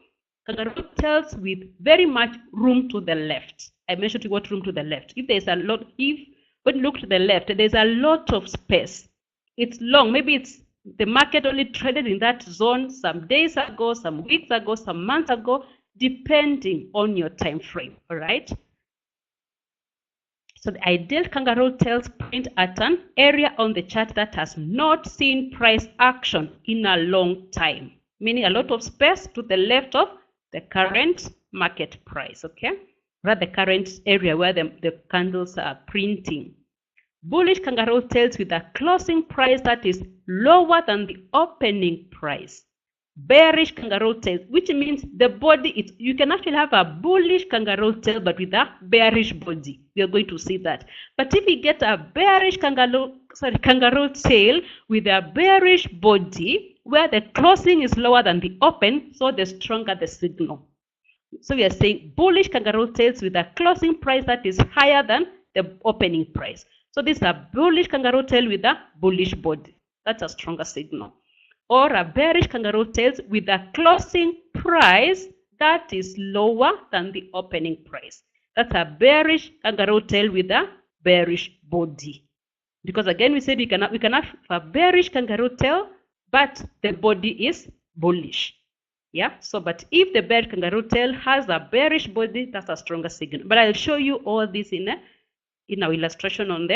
Kangaroo tails with very much room to the left. I mentioned what room to the left. If there's a lot, when you look to the left, there's a lot of space. It's long. Maybe it's the market only traded in that zone some days ago, some weeks ago, some months ago, depending on your time frame. All right. So the ideal kangaroo tails point at an area on the chart that has not seen price action in a long time, meaning a lot of space to the left of the current market price, okay? Rather the current area where the candles are printing. Bullish kangaroo tails with a closing price that is lower than the opening price. Bearish kangaroo tails, which means the body, you can actually have a bullish kangaroo tail but with a bearish body. We are going to see that. But if you get a bearish kangaroo tail with a bearish body where the closing is lower than the open, so the stronger the signal. So we are saying bullish kangaroo tails with a closing price that is higher than the opening price. So this is a bullish kangaroo tail with a bullish body. That's a stronger signal. Or a bearish kangaroo tails with a closing price that is lower than the opening price. That's a bearish kangaroo tail with a bearish body. Because again, we said we can have a bearish kangaroo tail, but the body is bullish. Yeah, so but if the bearish kangaroo tail has a bearish body, that's a stronger signal. But I'll show you all this in our illustration on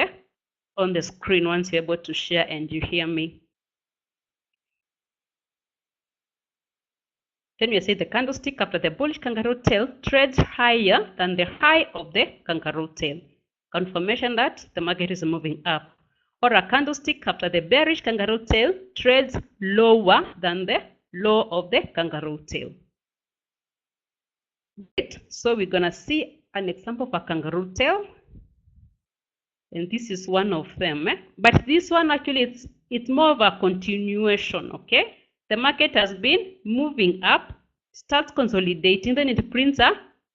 the screen once you're able to share and you hear me. Then we say the candlestick after the bullish kangaroo tail trades higher than the high of the kangaroo tail. Confirmation that the market is moving up. Or a candlestick after the bearish kangaroo tail trades lower than the low of the kangaroo tail. Great. So we're gonna see an example of a kangaroo tail, and this is one of them. But this one actually it's more of a continuation. Okay, the market has been moving up, starts consolidating, then it prints a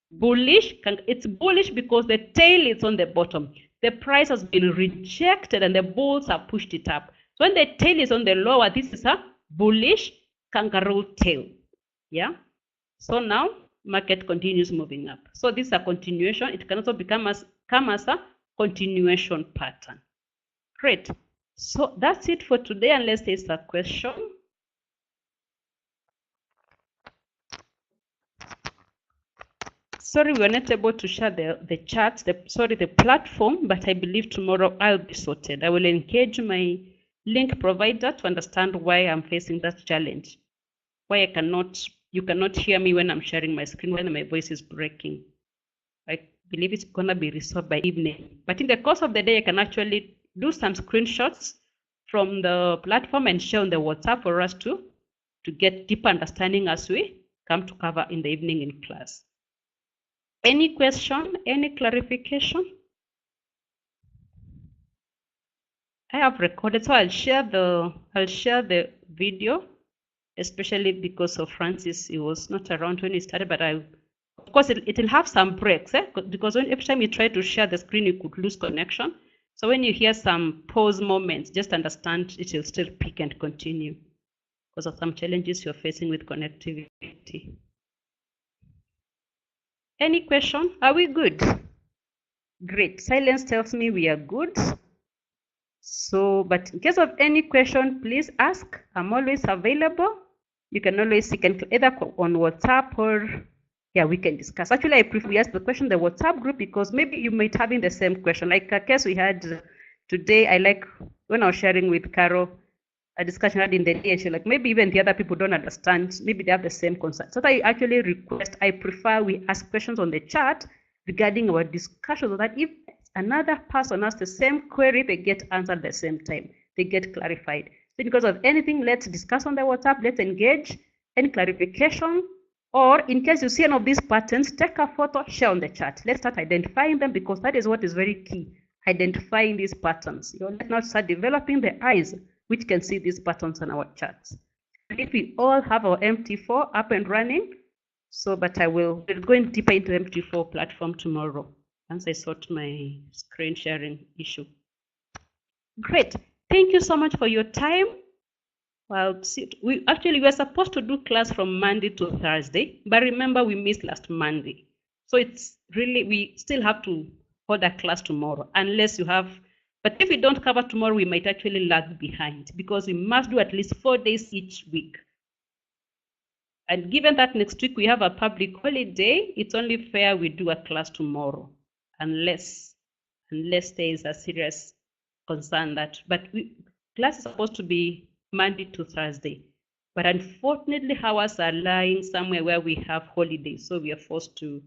bullish. It's bullish because the tail is on the bottom. The price has been rejected and the bulls have pushed it up. So when the tail is on the lower, this is a bullish kangaroo tail. Yeah. So now market continues moving up. So this is a continuation. It can also come as a continuation pattern. Great. So that's it for today, unless there's a question. Sorry, we were not able to share the charts, the platform, but I believe tomorrow I'll be sorted. I will engage my link provider to understand why I'm facing that challenge. Why you cannot hear me when I'm sharing my screen, when my voice is breaking. I believe it's gonna be resolved by evening. But in the course of the day, I can actually do some screenshots from the platform and share on the WhatsApp for us to get deeper understanding as we come to cover in the evening in class. Any question, any clarification? I have recorded, so I'll share the video, especially because of Francis. He was not around when he started, but of course it'll have some breaks, because every time you try to share the screen, you could lose connection. So when you hear some pause moments, just understand it will still peak and continue because of some challenges you're facing with connectivity. Any question? Are we good? Great. Silence tells me we are good. So, but in case of any question, please ask. I'm always available. You can always either on WhatsApp or we can discuss. Actually, I prefer we ask the question in the WhatsApp group because maybe you might have the same question. Like a case we had today, I like when I was sharing with Carol a discussion had in the day, and she like maybe even the other people don't understand, maybe they have the same concern. So I actually I prefer we ask questions on the chat regarding our discussion so that if another person asks the same query, they get answered at the same time, they get clarified. So because of anything, let's discuss on the WhatsApp, let's engage any clarification, or in case you see any of these patterns, take a photo, share on the chat. Let's start identifying them because that is what is very key, identifying these patterns. Let's not start developing the eyes which can see these patterns on our charts. If we all have our MT4 up and running, but we'll go deeper into MT4 platform tomorrow once I sort my screen sharing issue. Great. Thank you so much for your time. Well, we were supposed to do class from Monday to Thursday, but remember we missed last Monday. So it's really, we still have to hold a class tomorrow unless you have. But if we don't cover tomorrow, we might actually lag behind because we must do at least 4 days each week. And given that next week we have a public holiday, it's only fair we do a class tomorrow, unless there is a serious concern that. But class is supposed to be Monday to Thursday. But unfortunately, hours are lying somewhere where we have holidays, so we are forced to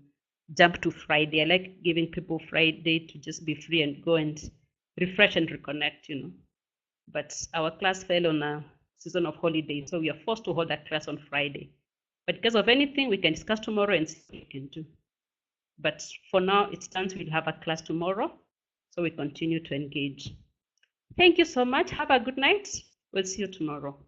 jump to Friday. I like giving people Friday to just be free and go and refresh and reconnect, But our class fell on a season of holiday, so we are forced to hold that class on Friday. But because of anything, we can discuss tomorrow and see what we can do. But for now, it stands we'll have a class tomorrow, so we continue to engage. Thank you so much. Have a good night. We'll see you tomorrow.